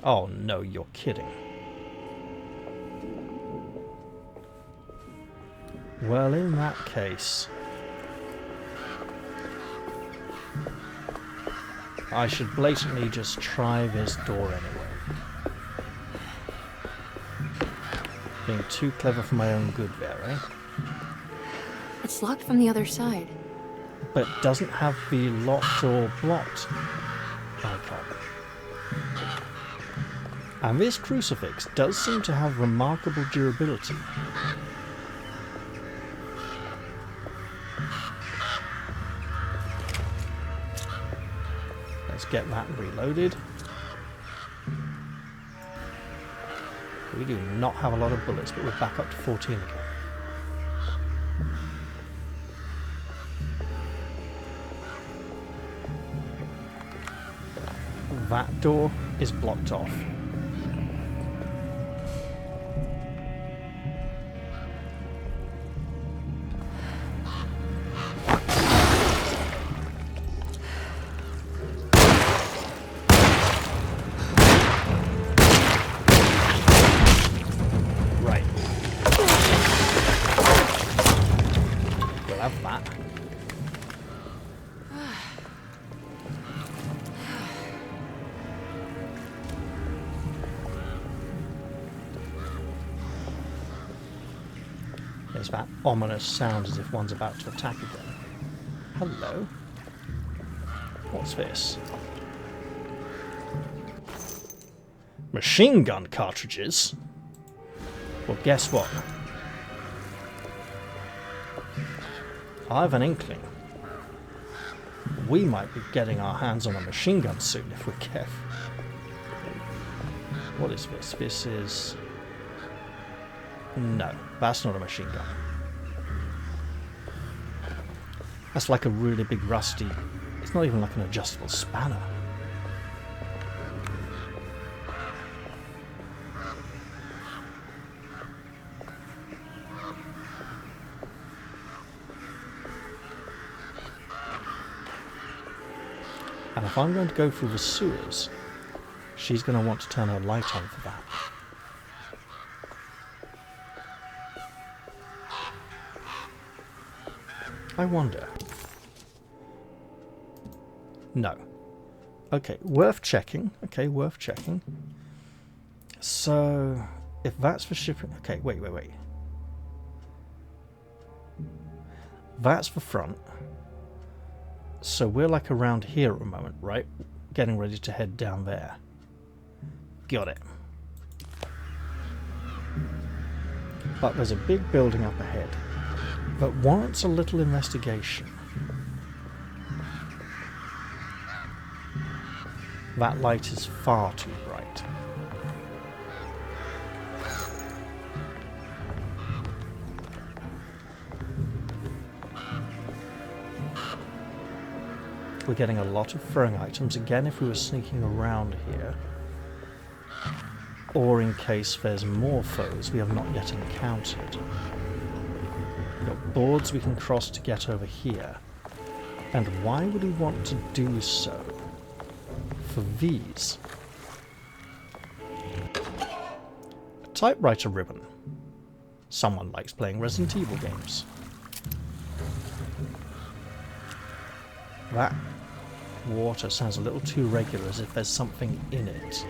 Oh no, you're kidding. Well, in that case, I should blatantly just try this door anyway. Being too clever for my own good there, eh? It's locked from the other side. But doesn't have the locked or blocked icon. And this crucifix does seem to have remarkable durability. Let's get that reloaded. We do not have a lot of bullets, but we're back up to 14 again. That door is blocked off. Right. We'll have that. There's that ominous sound as if one's about to attack again. Hello. What's this? Machine gun cartridges? Well, guess what? I have an inkling. We might be getting our hands on a machine gun soon if we're careful. What is this? This is... No, that's not a machine gun. That's like a really big rusty It's not even like an adjustable spanner. And if I'm going to go through the sewers, she's going to want to turn her light on for that. I wonder. No. Okay, worth checking. Okay, worth checking. So, if that's for shipping... Okay, wait. That's the front. So we're like around here at the moment, right? Getting ready to head down there. Got it. But there's a big building up ahead that warrants a little investigation. That light is far too bright. We're getting a lot of throwing items, again if we were sneaking around here. Or in case there's more foes we have not yet encountered. We've got boards we can cross to get over here. And why would we want to do so? For these. A typewriter ribbon. Someone likes playing Resident Evil games. That water sounds a little too regular, as if there's something in it.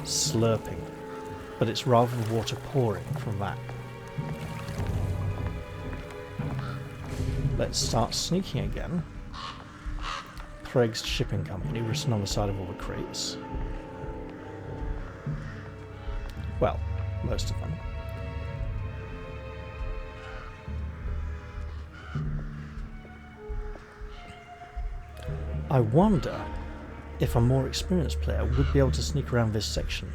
Slurping. But it's rather the water pouring from that. Let's start sneaking again. Craig's Shipping Company, written on the side of all the crates. Well, most of them. I wonder if a more experienced player would be able to sneak around this section,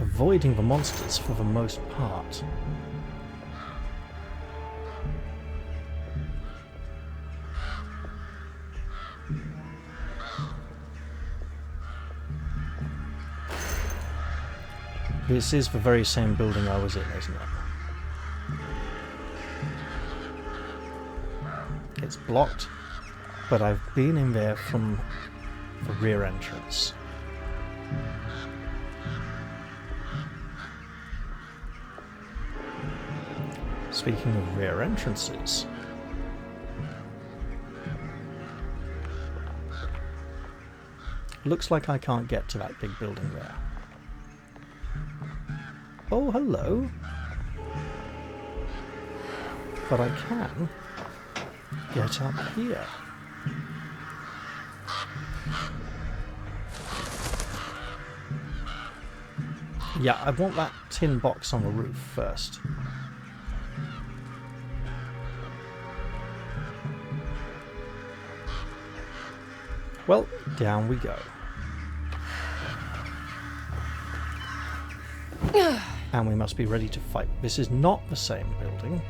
avoiding the monsters for the most part. This is the very same building I was in, isn't it? It's blocked, but I've been in there from the rear entrance. Speaking of rear entrances, looks like I can't get to that big building there. Oh, hello. But I can get up here. Yeah, I want that tin box on the roof first. Well, down we go. And we must be ready to fight. This is not the same building.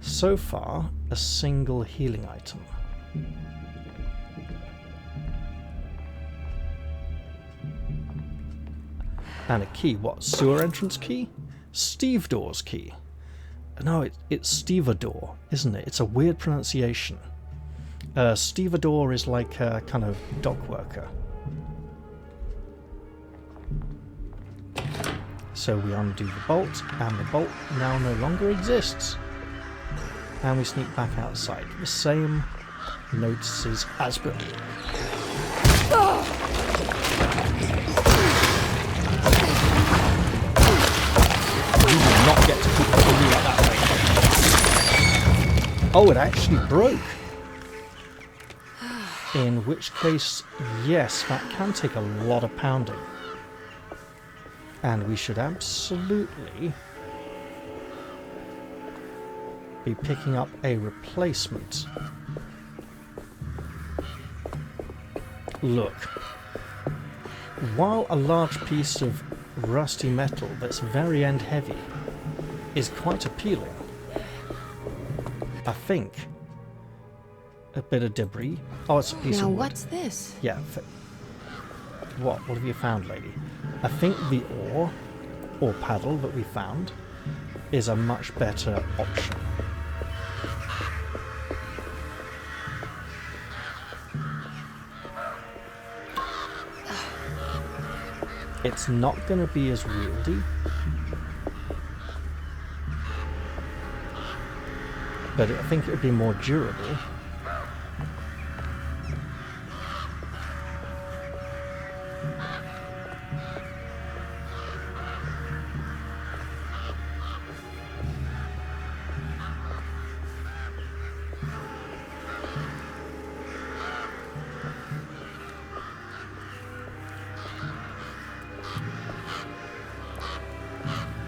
So far, a single healing item. And a key. What? Sewer entrance key? Stevedore's key. No, it's Stevedore, isn't it? It's a weird pronunciation. Stevedore is like a kind of dock worker. So we undo the bolt, and the bolt now no longer exists. And we sneak back outside. The same notices as before. You will not get to keep putting me like that way. Oh, it actually broke. In which case, yes, that can take a lot of pounding. And we should absolutely be picking up a replacement. Look, while a large piece of rusty metal that's very end heavy is quite appealing. I think a bit of debris. Oh, it's a piece Now of wood. what's this? Yeah. What have you found, lady? I think the oar or paddle that we found is a much better option. It's not going to be as wieldy, but I think it would be more durable.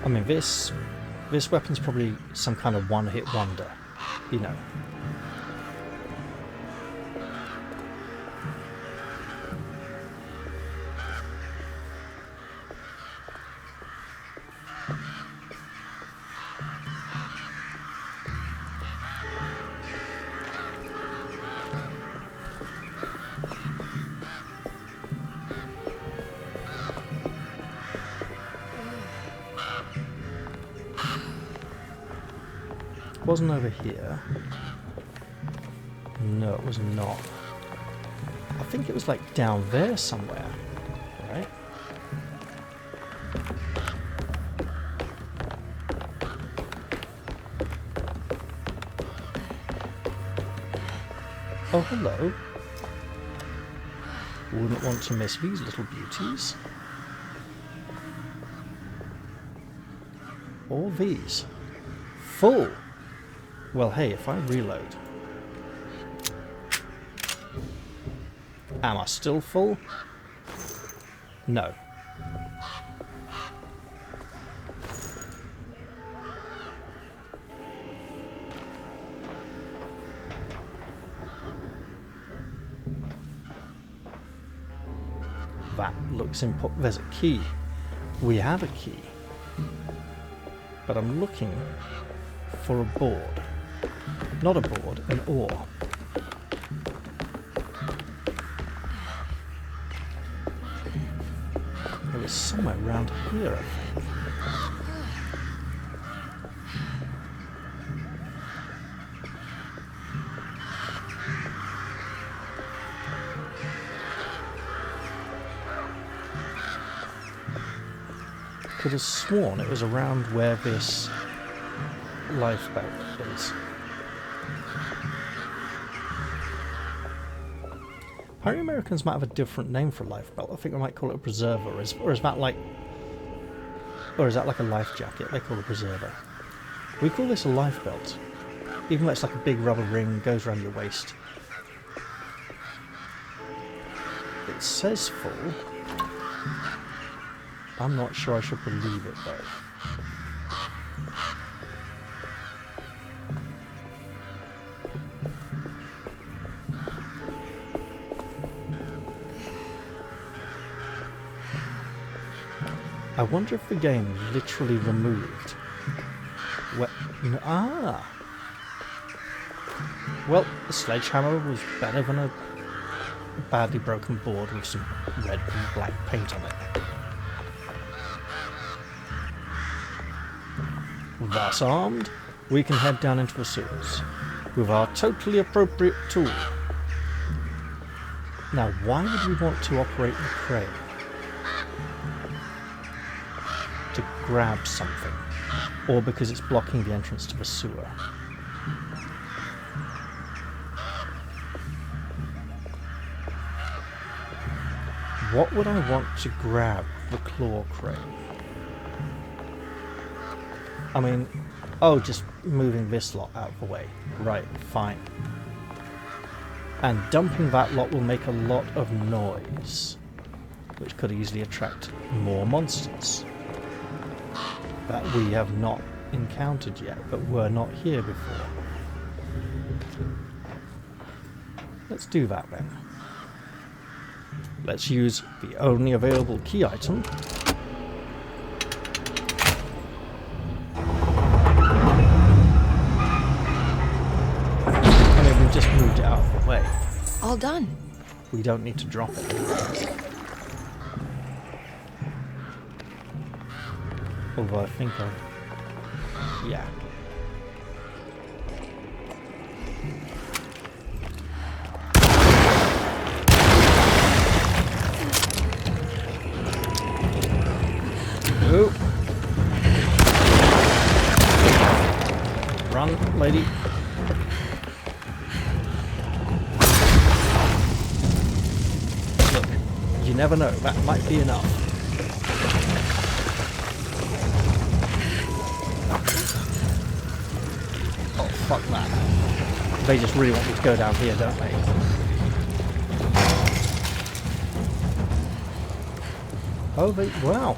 I mean, this weapon's probably some kind of one-hit wonder, you know. It wasn't over here. No, it was not. I think it was like down there somewhere, right? Oh, hello. Wouldn't want to miss these little beauties. All these. Full! Well, hey, if I reload... Am I still full? No. That looks important. There's a key. We have a key. But I'm looking for a board. Not a board, an oar. It was somewhere around here, I think. Could have sworn it was around where this lifeboat is. Apparently Americans might have a different name for a lifebelt. I think we might call it a preserver, or is that like a life jacket? They call it a preserver. We call this a lifebelt, even though it's like a big rubber ring goes around your waist. It says full. I'm not sure I should believe it though. I wonder if the game literally removed... Well, the sledgehammer was better than a badly broken board with some red and black paint on it. Thus armed, we can head down into the sewers with our totally appropriate tool. Now, why would we want to operate the crane? To grab something, or because it's blocking the entrance to the sewer. What would I want to grab the claw crane? I mean, oh, just moving this lot out of the way. Right, fine. And dumping that lot will make a lot of noise, which could easily attract more monsters that we have not encountered yet, but were not here before. Let's do that then. Let's use the only available key item all done. We don't need to drop it. Although I think yeah. Ooh. Run, lady. Look, you never know. That might be enough. Oh, fuck that. They just really want me to go down here, don't they? Oh, wow.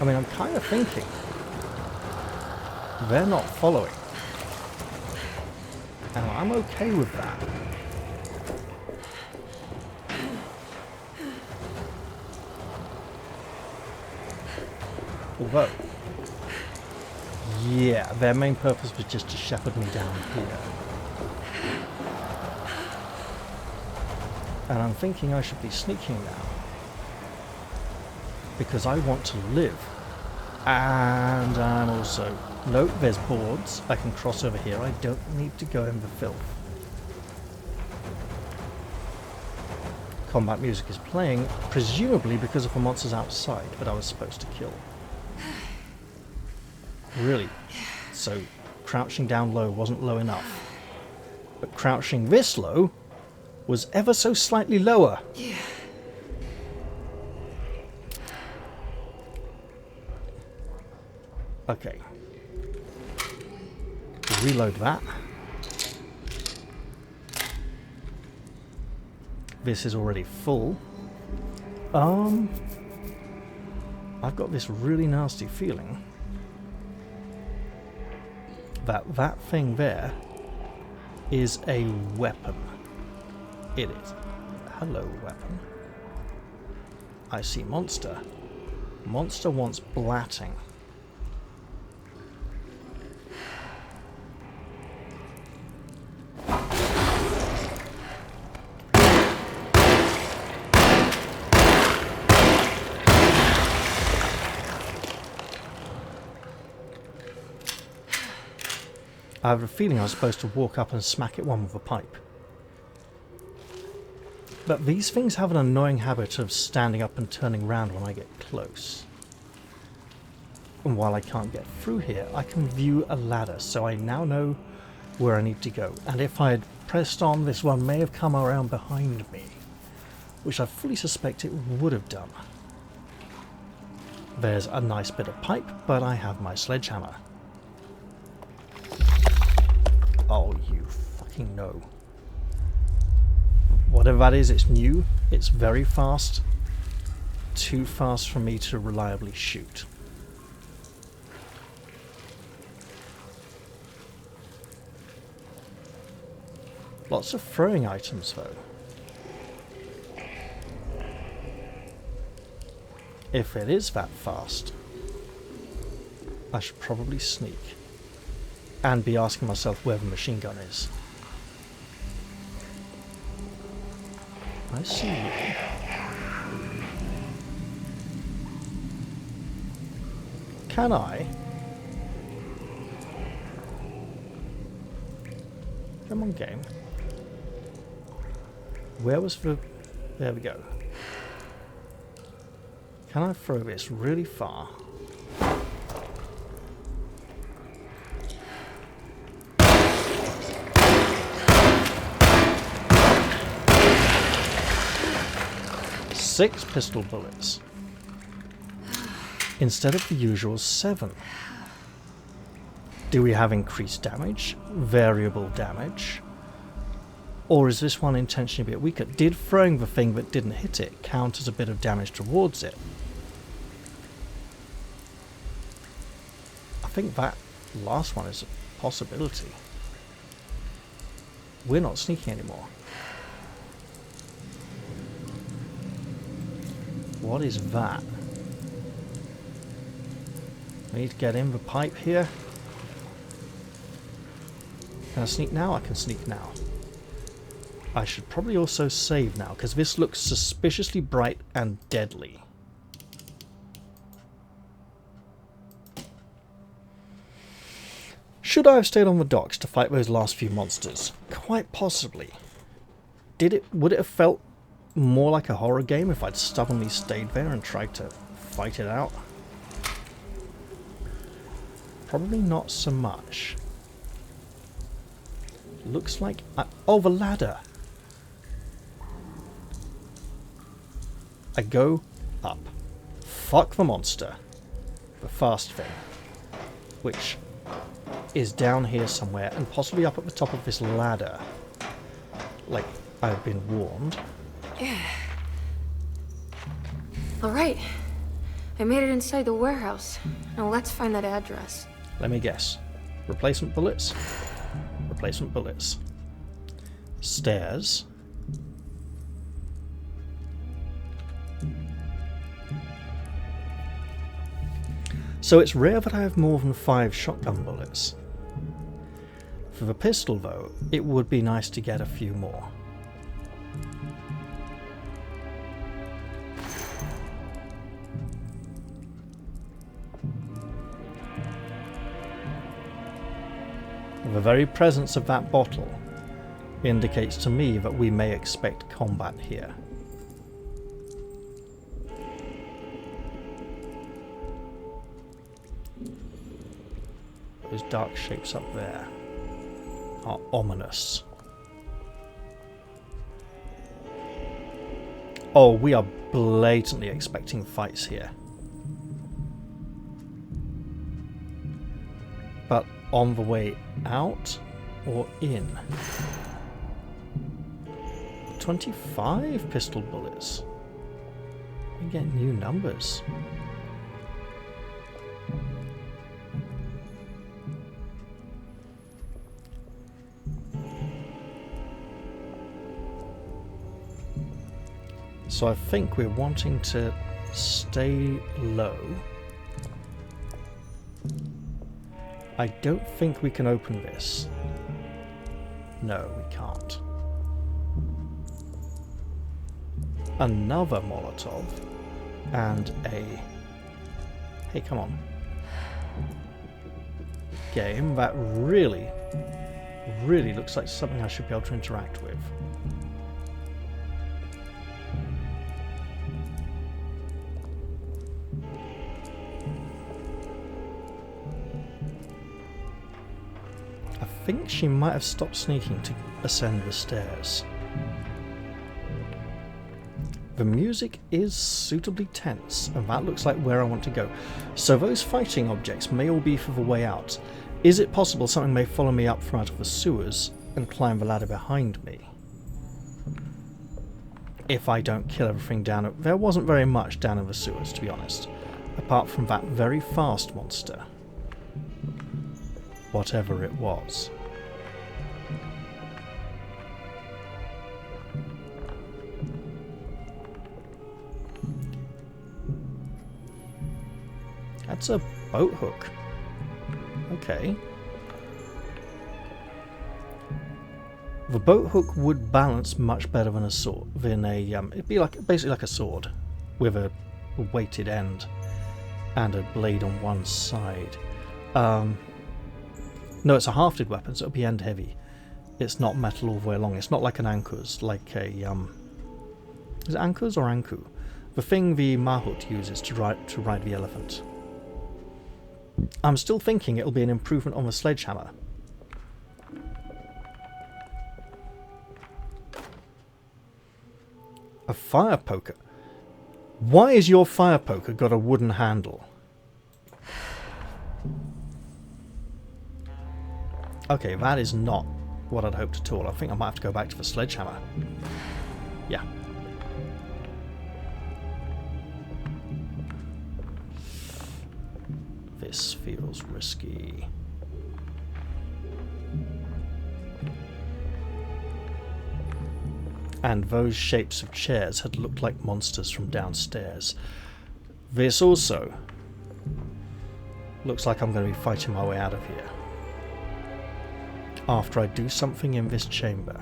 I mean, I'm kind of thinking they're not following. And I'm okay with that. Although, yeah, their main purpose was just to shepherd me down here. And I'm thinking I should be sneaking now. Because I want to live. And I'm also... Nope, there's boards. I can cross over here. I don't need to go in the filth. Combat music is playing, presumably because of the monsters outside that I was supposed to kill. Really? So, crouching down low wasn't low enough. But crouching this low was ever so slightly lower. Okay. Reload that. This is already full. I've got this really nasty feeling that that thing there is a weapon. It is. Hello, weapon. I see monster. Monster wants blatting. I have a feeling I was supposed to walk up and smack it one with a pipe. But these things have an annoying habit of standing up and turning round when I get close. And while I can't get through here, I can view a ladder, so I now know where I need to go. And if I had pressed on, this one may have come around behind me, which I fully suspect it would have done. There's a nice bit of pipe, but I have my sledgehammer. Oh, you fucking know. Whatever that is, it's new, it's very fast. Too fast for me to reliably shoot. Lots of throwing items, though. If it is that fast, I should probably sneak. And be asking myself where the machine gun is. I see you. Can I? Come on, game. Where was the... There we go. Can I throw this really far? Six pistol bullets instead of the usual 7. Do we have increased damage, variable damage, or is this one intentionally a bit weaker? Did throwing the thing that didn't hit it count as a bit of damage towards it? I think that last one is a possibility. We're not sneaking anymore. What is that? I need to get in the pipe here. Can I sneak now? I can sneak now. I should probably also save now, because this looks suspiciously bright and deadly. Should I have stayed on the docks to fight those last few monsters? Quite possibly. Would it have felt more like a horror game if I'd stubbornly stayed there and tried to fight it out? Probably not so much. Looks like... oh, the ladder! I go up. Fuck the monster. The fast thing. Which is down here somewhere, and possibly up at the top of this ladder. Like I've been warned. Alright. I made it inside the warehouse. Now let's find that address. Let me guess. Replacement bullets? Replacement bullets. Stairs. So it's rare that I have more than 5 shotgun bullets. For the pistol though, it would be nice to get a few more. The very presence of that bottle indicates to me that we may expect combat here. Those dark shapes up there are ominous. Oh, we are blatantly expecting fights here. But on the way out or in? 25 pistol bullets. We get new numbers. So I think we're wanting to stay low. I don't think we can open this. No, we can't. Another Molotov and a... Hey, come on. Game that really looks like something I should be able to interact with. I think she might have stopped sneaking to ascend the stairs. The music is suitably tense, and that looks like where I want to go. So those fighting objects may all be for the way out. Is it possible something may follow me up from out of the sewers and climb the ladder behind me? If I don't kill everything down at... There wasn't very much down in the sewers, to be honest. Apart from that very fast monster. Whatever it was. That's a boat hook. Okay. The boat hook would balance much better than a sword. It'd be like basically like a sword with a weighted end and a blade on one side. No, it's a hafted weapon, so it'll be end heavy. It's not metal all the way along. It's not like an ankus, like a is it ankus or anku? The thing the Mahut uses to ride the elephant. I'm still thinking it'll be an improvement on the sledgehammer. A fire poker. Why has your fire poker got a wooden handle? Okay, that is not what I'd hoped at all. I think I might have to go back to the sledgehammer. Yeah. This feels risky. And those shapes of chairs had looked like monsters from downstairs. This also looks like I'm going to be fighting my way out of here after I do something in this chamber.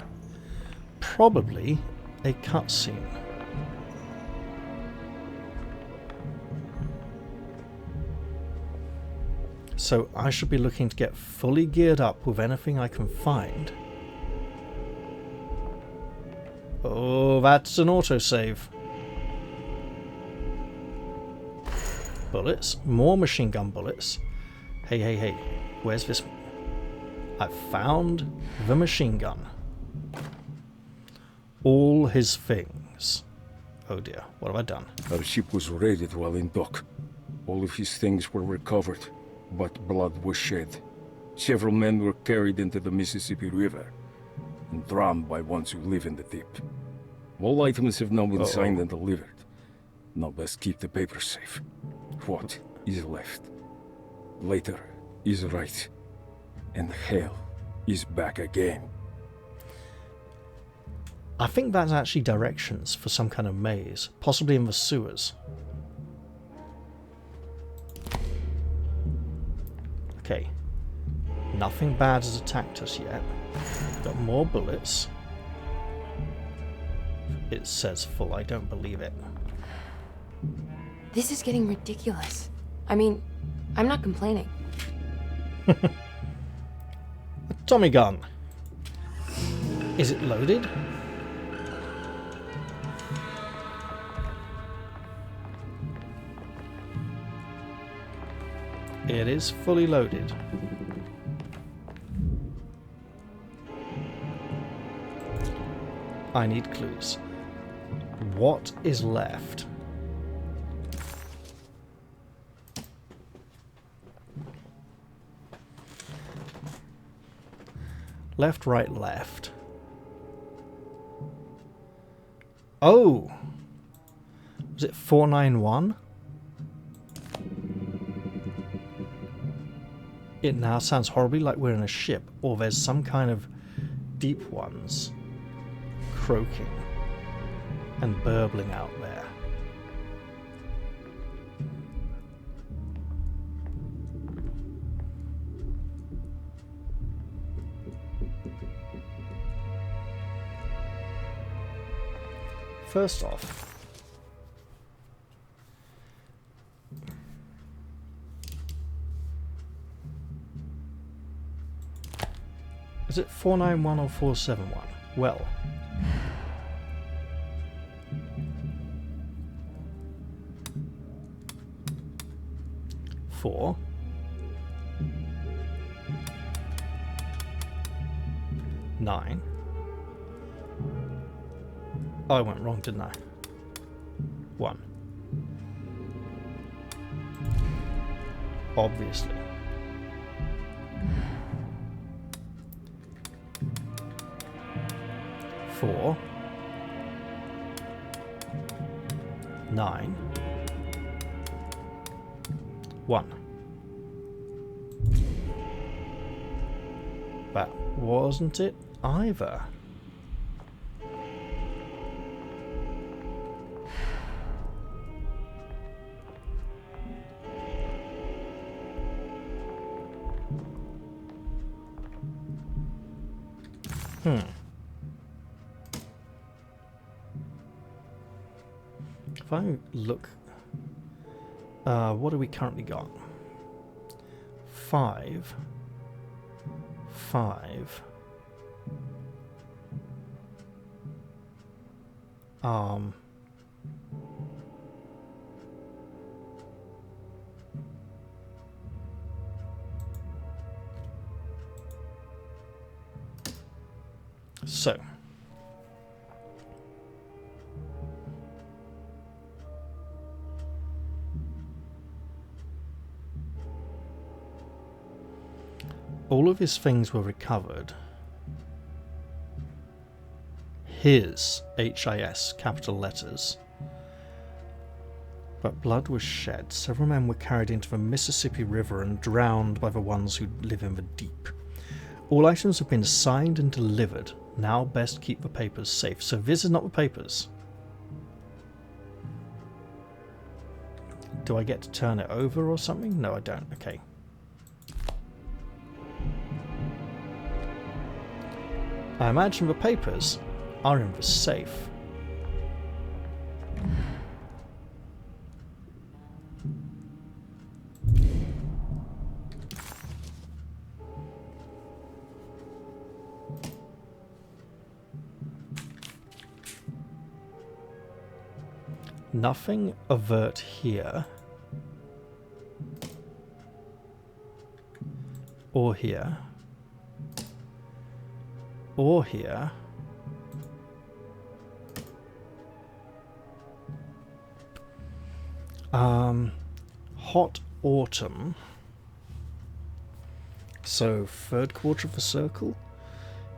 Probably a cutscene. So I should be looking to get fully geared up with anything I can find. Oh, that's an autosave. Bullets. More machine gun bullets. Hey, hey, hey. Where's this? I've found the machine gun. All his things. Oh dear, what have I done? Our ship was raided while in dock. All of his things were recovered, but blood was shed. Several men were carried into the Mississippi River and drowned by ones who live in the deep. All items have now been signed and delivered. Now best keep the papers safe. What is left? Later is right. And hell is back again. I think that's actually directions for some kind of maze, possibly in the sewers. Okay. Nothing bad has attacked us yet. Got more bullets. It says full, I don't believe it. This is getting ridiculous. I mean, I'm not complaining. A Tommy gun. Is it loaded? It is fully loaded. I need clues. What is left? Left, right, left. Oh! Was it 491? It now sounds horribly like we're in a ship, or there's some kind of deep ones croaking and burbling out there. First off, is it 491 or 471? Well, four, nine. Oh, I went wrong, didn't I? 1. Obviously. Four. 9. 1. That wasn't it either. If I look, what do we currently got? 5, 5. So, all of his things were recovered. His, H-I-S, capital letters. But blood was shed. Several men were carried into the Mississippi River and drowned by the ones who live in the deep. All items have been signed and delivered. Now best keep the papers safe. So this is not the papers. Do I get to turn it over or something? No, I don't. Okay. I imagine the papers are in the safe. Nothing overt here. Or here. Or here. Hot autumn. So third quarter of the circle.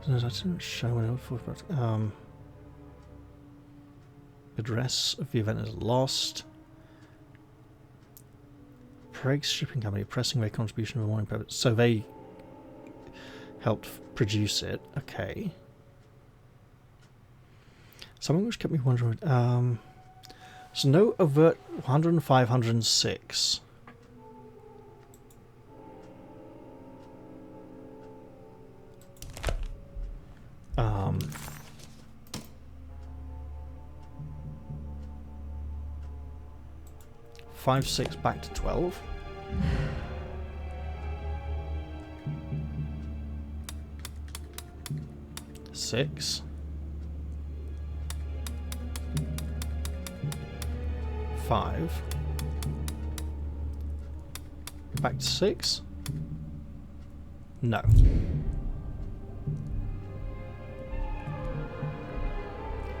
I didn't show an address of the event is lost. Craig's shipping company pressing their contribution of the morning paper. So they helped produce it. Okay. Something which kept me wondering. So no overt 105, 106. Five, 6 back to 12. Six. 5. Back to 6. No.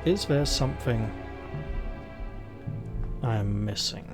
Is there something I am missing?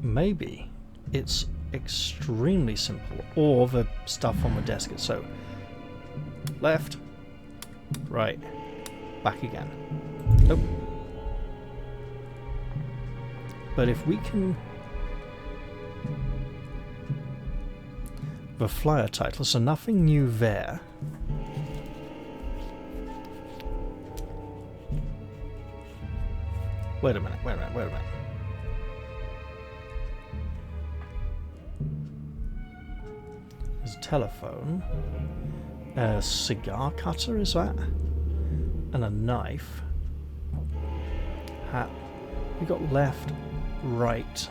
Maybe it's extremely simple, or the stuff on the desk is so left, right, back again. Nope. But if we can, the flyer title, so nothing new there. Wait a minute. There's a telephone, a cigar cutter, is that? And a knife. Hat. We got left, right.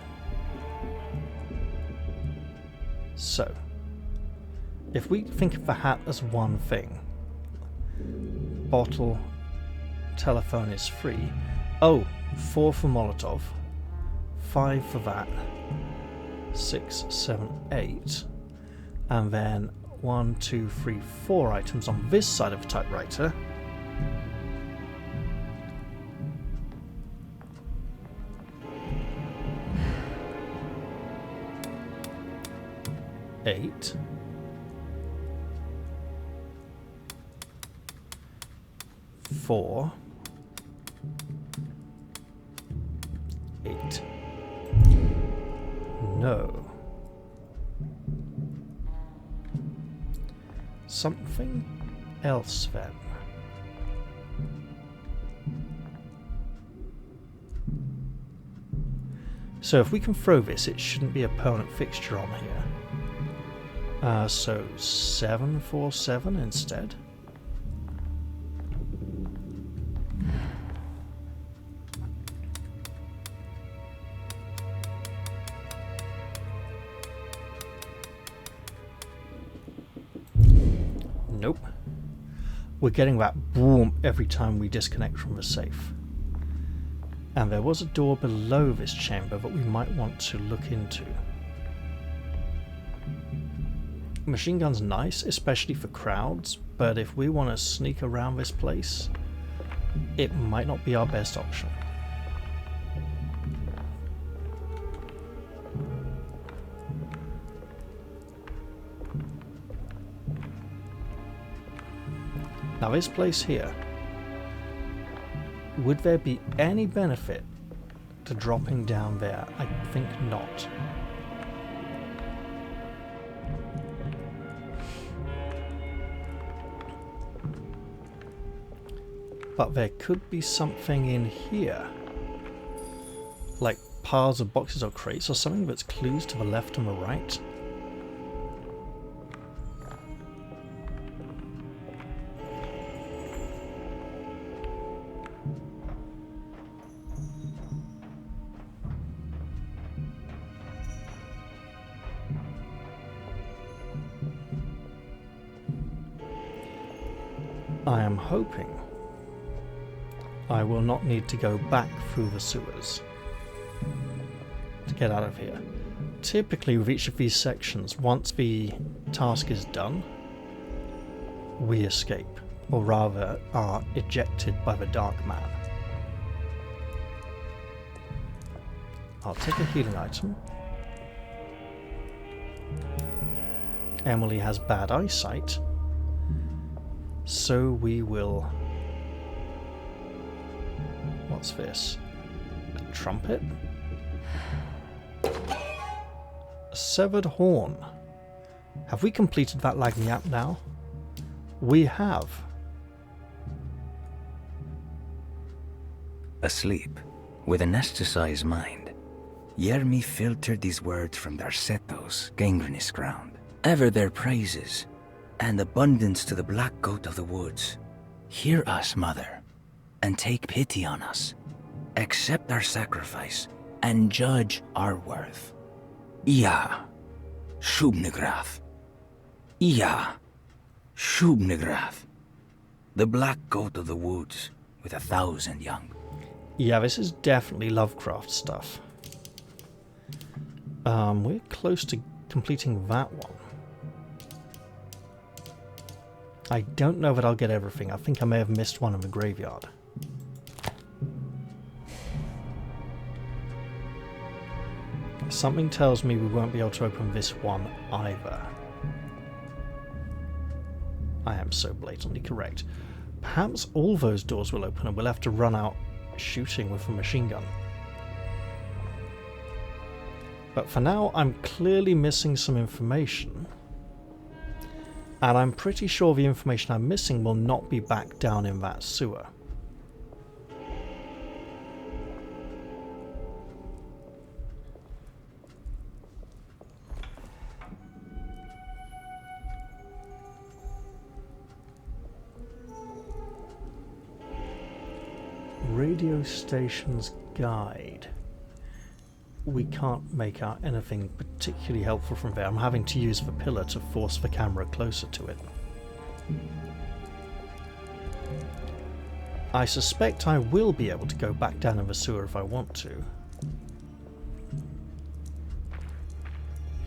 So, if we think of the hat as one thing, bottle, telephone is 3. Oh, 4 for Molotov, 5 for that, 6, 7, 8. And then 1, 2, 3, 4 items on this side of the typewriter. Eight. 4. 8. No. Something else then. So if we can throw this, it shouldn't be a permanent fixture on here. So 747 instead. Nope. We're getting that boom every time we disconnect from the safe. And there was a door below this chamber that we might want to look into. Machine gun's nice, especially for crowds, but if we want to sneak around this place, it might not be our best option. Now this place here, would there be any benefit to dropping down there? I think not. But there could be something in here, like piles of boxes or crates or something that's clues to the left and the right. I am hoping I will not need to go back through the sewers to get out of here. Typically with each of these sections, once the task is done, we escape, or rather are ejected by the Dark Man. I'll take a healing item. Emily has bad eyesight, so we will... What's this? A trumpet? A severed horn. Have we completed that Lagniappe now? We have. Asleep, with an anesthetized mind, Yermi filtered these words from Derceto's gangrenous ground. Ever their praises, and abundance to the black goat of the woods. Hear us, Mother, and take pity on us. Accept our sacrifice, and judge our worth. Ia, Shubnigrath. Ia, Shubnigrath. The black goat of the woods, with 1,000 young. Yeah, this is definitely Lovecraft stuff. We're close to completing that one. I don't know that I'll get everything. I think I may have missed one in the graveyard. Something tells me we won't be able to open this one either. I am so blatantly correct. Perhaps all those doors will open and we'll have to run out shooting with a machine gun. But for now, I'm clearly missing some information. And I'm pretty sure the information I'm missing will not be back down in that sewer. Radio station's guide. We can't make out anything particularly helpful from there. I'm having to use the pillar to force the camera closer to it. I suspect I will be able to go back down in the sewer if I want to.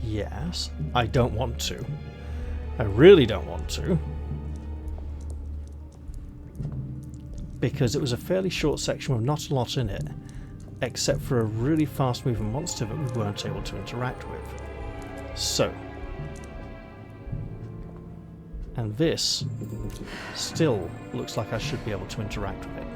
Yes, I don't want to. I really don't want to. Because it was a fairly short section with not a lot in it, except for a really fast moving monster that we weren't able to interact with. So, and this still looks like I should be able to interact with it.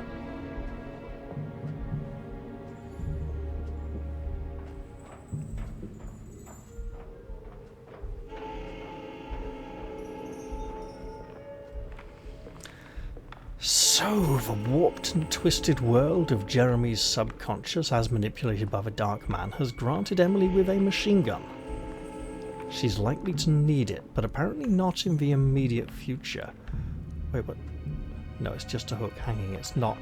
So, the warped and twisted world of Jeremy's subconscious, as manipulated by the Dark Man, has granted Emily with a machine gun. She's likely to need it, but apparently not in the immediate future. Wait, what? No, it's just a hook hanging. It's not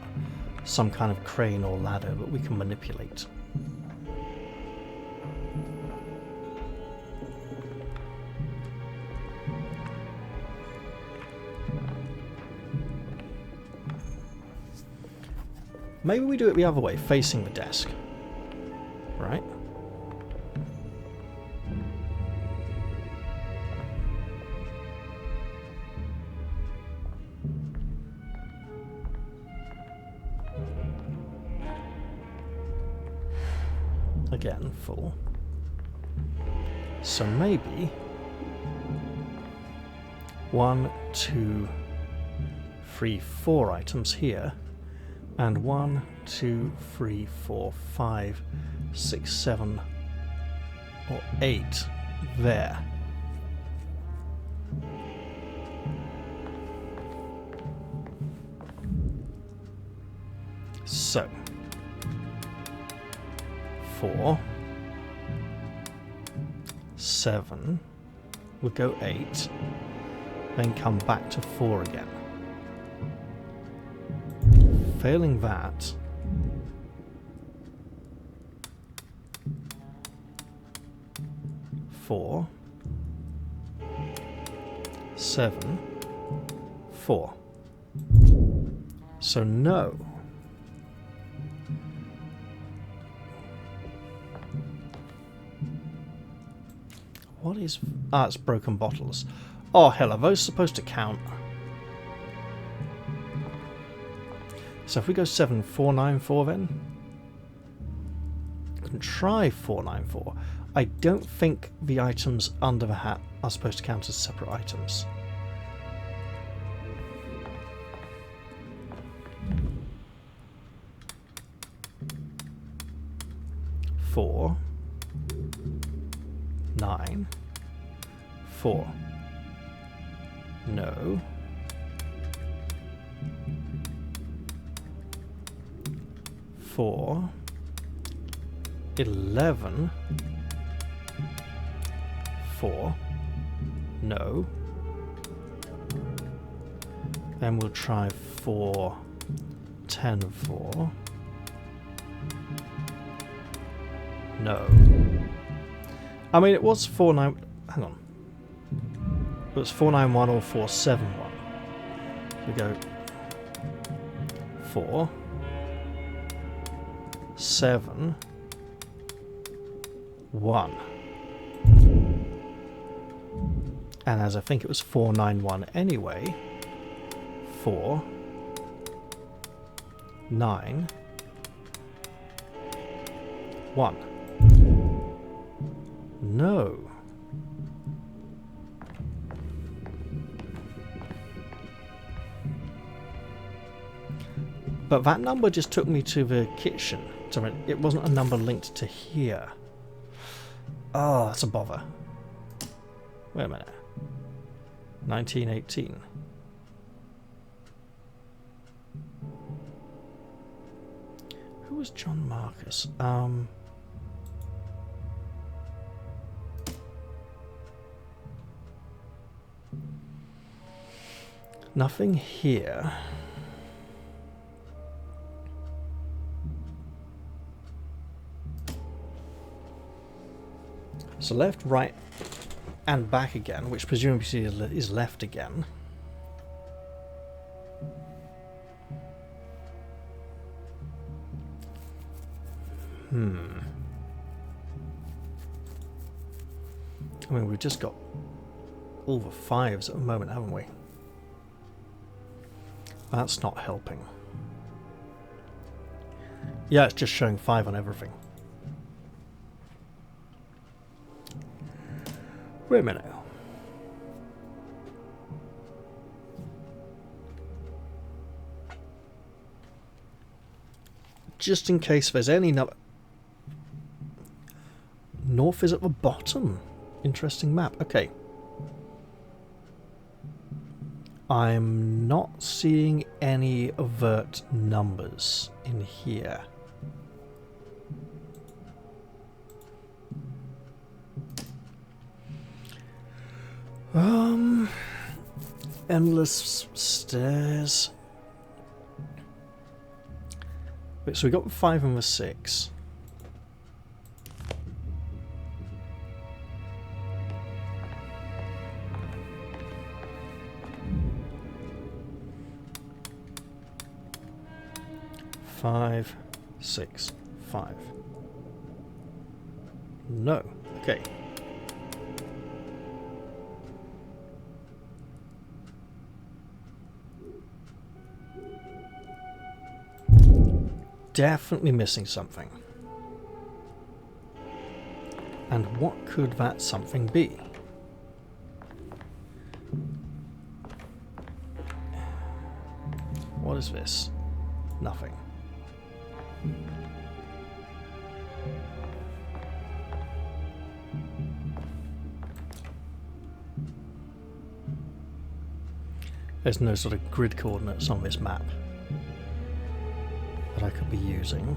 some kind of crane or ladder that we can manipulate. Maybe we do it the other way, facing the desk. Right? again, full. So maybe 1, 2, 3, 4 items here, and 1, 2, 3, 4, 5, 6, 7, or 8 there. So 4, 7, we'll go 8, then come back to 4 again. Failing that, four, 7, 4. So no. What is... Ah, it's broken bottles. Oh, hell, are those supposed to count? So if we go 7494 then? We can try 494. I don't think the items under the hat are supposed to count as separate items. Four, 9, 4. No. 4, 11, 4. No. Then we'll try 4, 10, 4. No. I mean, it was 4, 9... Hang on. It was 491 or 471. We go 4, 7, 1. And as I think it was 491 anyway, 4, 9, 1. No. But that number just took me to the kitchen. So it wasn't a number linked to here. Oh, that's a bother. Wait a minute. 1918. Who was John Marcus? Nothing here. So left, right, and back again, which presumably is left again. I mean, we've just got all the 5s at the moment, haven't we? That's not helping. Yeah, it's just showing 5 on everything. Wait a minute. Just in case there's any number... North is at the bottom. Interesting map. Okay. I'm not seeing any overt numbers in here. Endless stairs. Wait, so we got the 5 and the 6. Five, 6, 5. No. Okay. Definitely missing something. And what could that something be? What is this? Nothing. There's no sort of grid coordinates on this map that I could be using.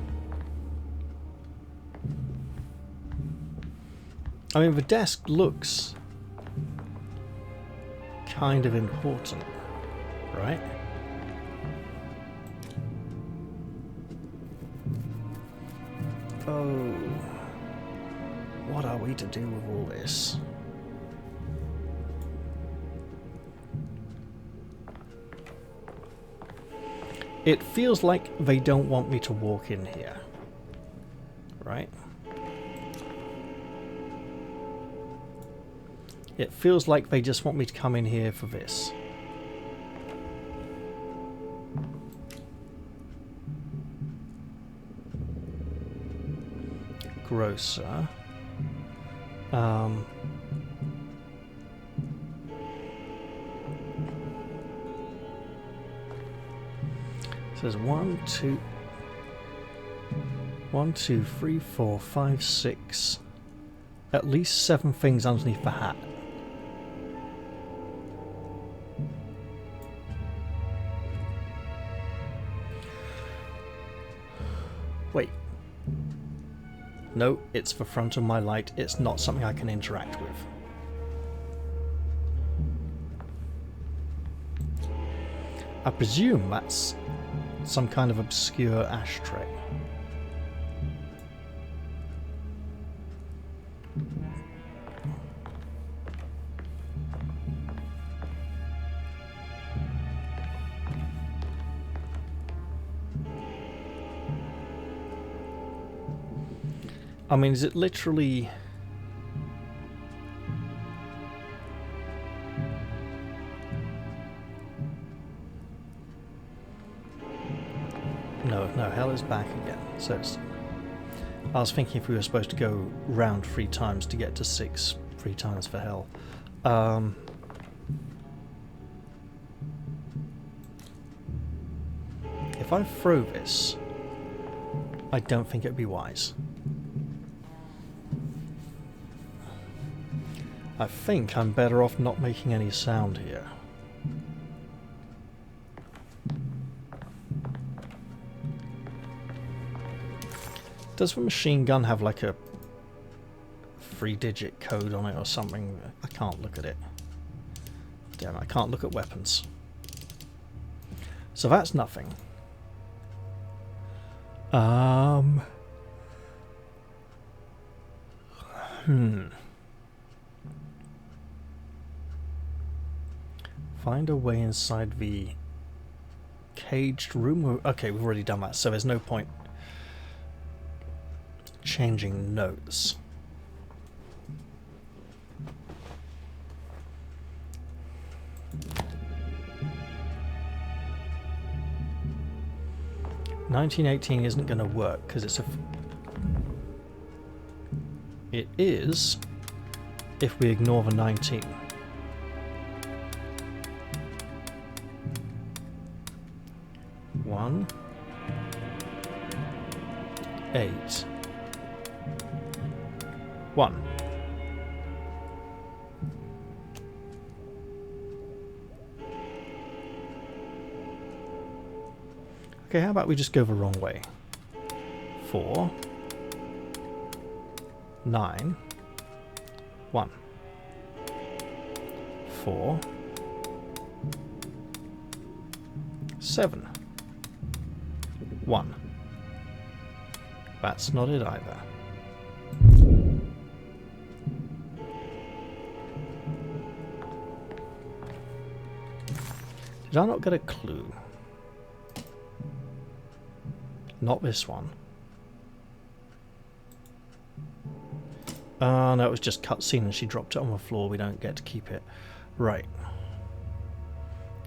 I mean, the desk looks kind of important, right? Oh, what are we to do with all this? It feels like they don't want me to walk in here, right? It feels like they just want me to come in here for this. Grocer. There's 1, 2, 3, 4, 5, 6. At least 7 things underneath the hat. Wait. No, it's the front of my light. It's not something I can interact with. I presume that's some kind of obscure ashtray. I mean, is it literally... No, hell is back again. So it's... I was thinking if we were supposed to go round 3 times to get to 6, 3 times for hell. If I throw this, I don't think it'd be wise. I think I'm better off not making any sound here. Does the machine gun have like a 3-digit code on it or something? I can't look at it. Damn, I can't look at weapons. So that's nothing. Find a way inside the caged room. Okay, we've already done that, so there's no point changing notes. $1918 isn't going to work because it's a... It is if we ignore the 19. One, 8, 1. Okay, how about we just go the wrong way? 4, 9, 1. 4, 7, 1. That's not it either. Did I not get a clue? Not this one. No, it was just cutscene and she dropped it on the floor. We don't get to keep it. Right.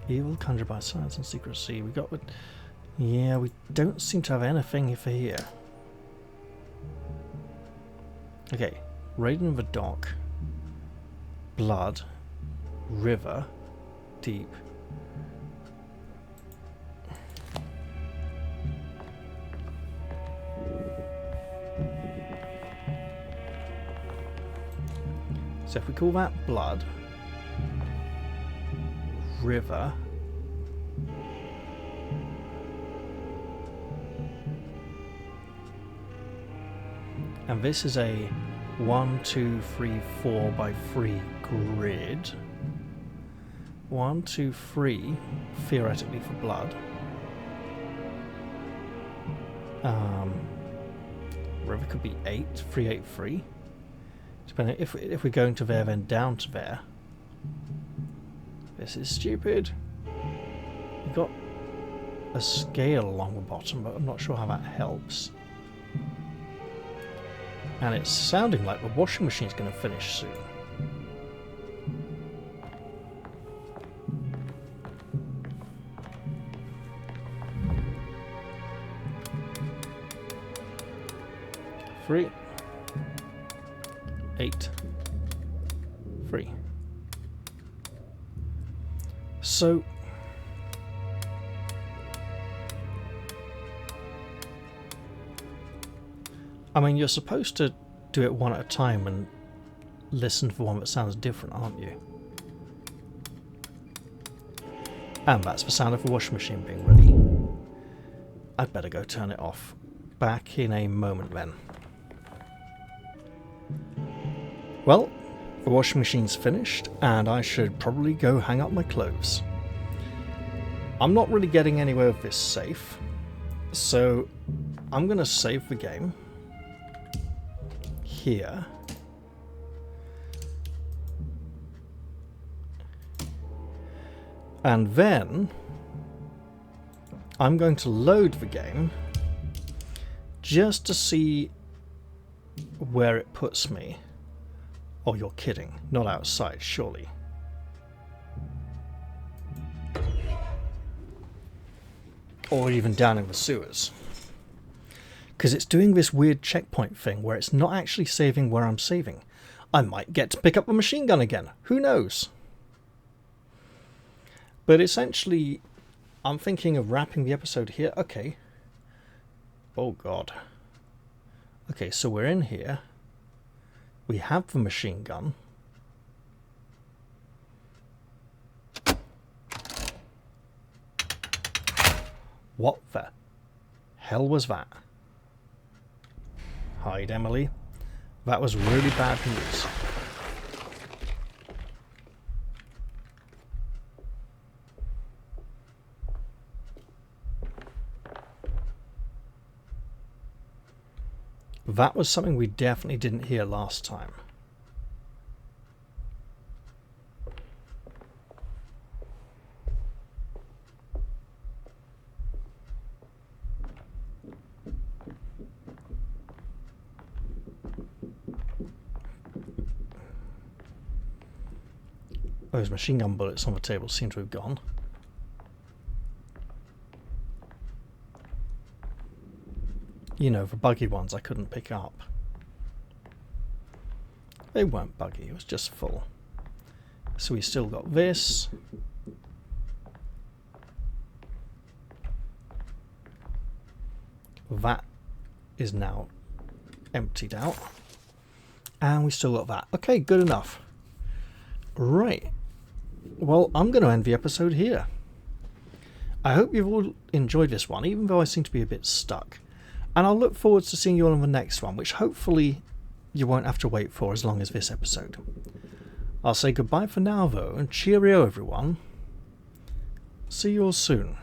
Evil conjured by science and secrecy. We got... Yeah, we don't seem to have anything for here. Okay. Raiden of the Dock, Blood, River, Deep. So if we call that Blood, River, and this is a 1, 2, 3, 4 by 3 grid. 1, 2, 3 theoretically for Blood. River could be 8, 3, 8, 3. Depending if we're going to there then down to there. This is stupid. We've got a scale along the bottom, but I'm not sure how that helps. And it's sounding like the washing machine's going to finish soon. Three, 8, 3. So I mean, you're supposed to do it one at a time and listen for one that sounds different, aren't you? And that's the sound of the washing machine being ready. I'd better go turn it off. Back in a moment then. Well, the washing machine's finished, and I should probably go hang up my clothes. I'm not really getting anywhere with this safe, so I'm going to save the game here. And then I'm going to load the game just to see where it puts me. Oh, you're kidding. Not outside, surely. Or even down in the sewers. Because it's doing this weird checkpoint thing where it's not actually saving where I'm saving. I might get to pick up a machine gun again. Who knows? But essentially, I'm thinking of wrapping the episode here. Okay. Oh, God. Okay, so we're in here. We have the machine gun. What the hell was that? Hide, Emily. That was really bad news. That was something we definitely didn't hear last time. Those machine gun bullets on the table seem to have gone. You know, the buggy ones I couldn't pick up. They weren't buggy, it was just full. So we still got this. That is now emptied out. And we still got that. Okay, good enough. Right. Well, I'm going to end the episode here. I hope you've all enjoyed this one, even though I seem to be a bit stuck. And I'll look forward to seeing you all on the next one, which hopefully you won't have to wait for as long as this episode. I'll say goodbye for now, though, and cheerio, everyone. See you all soon.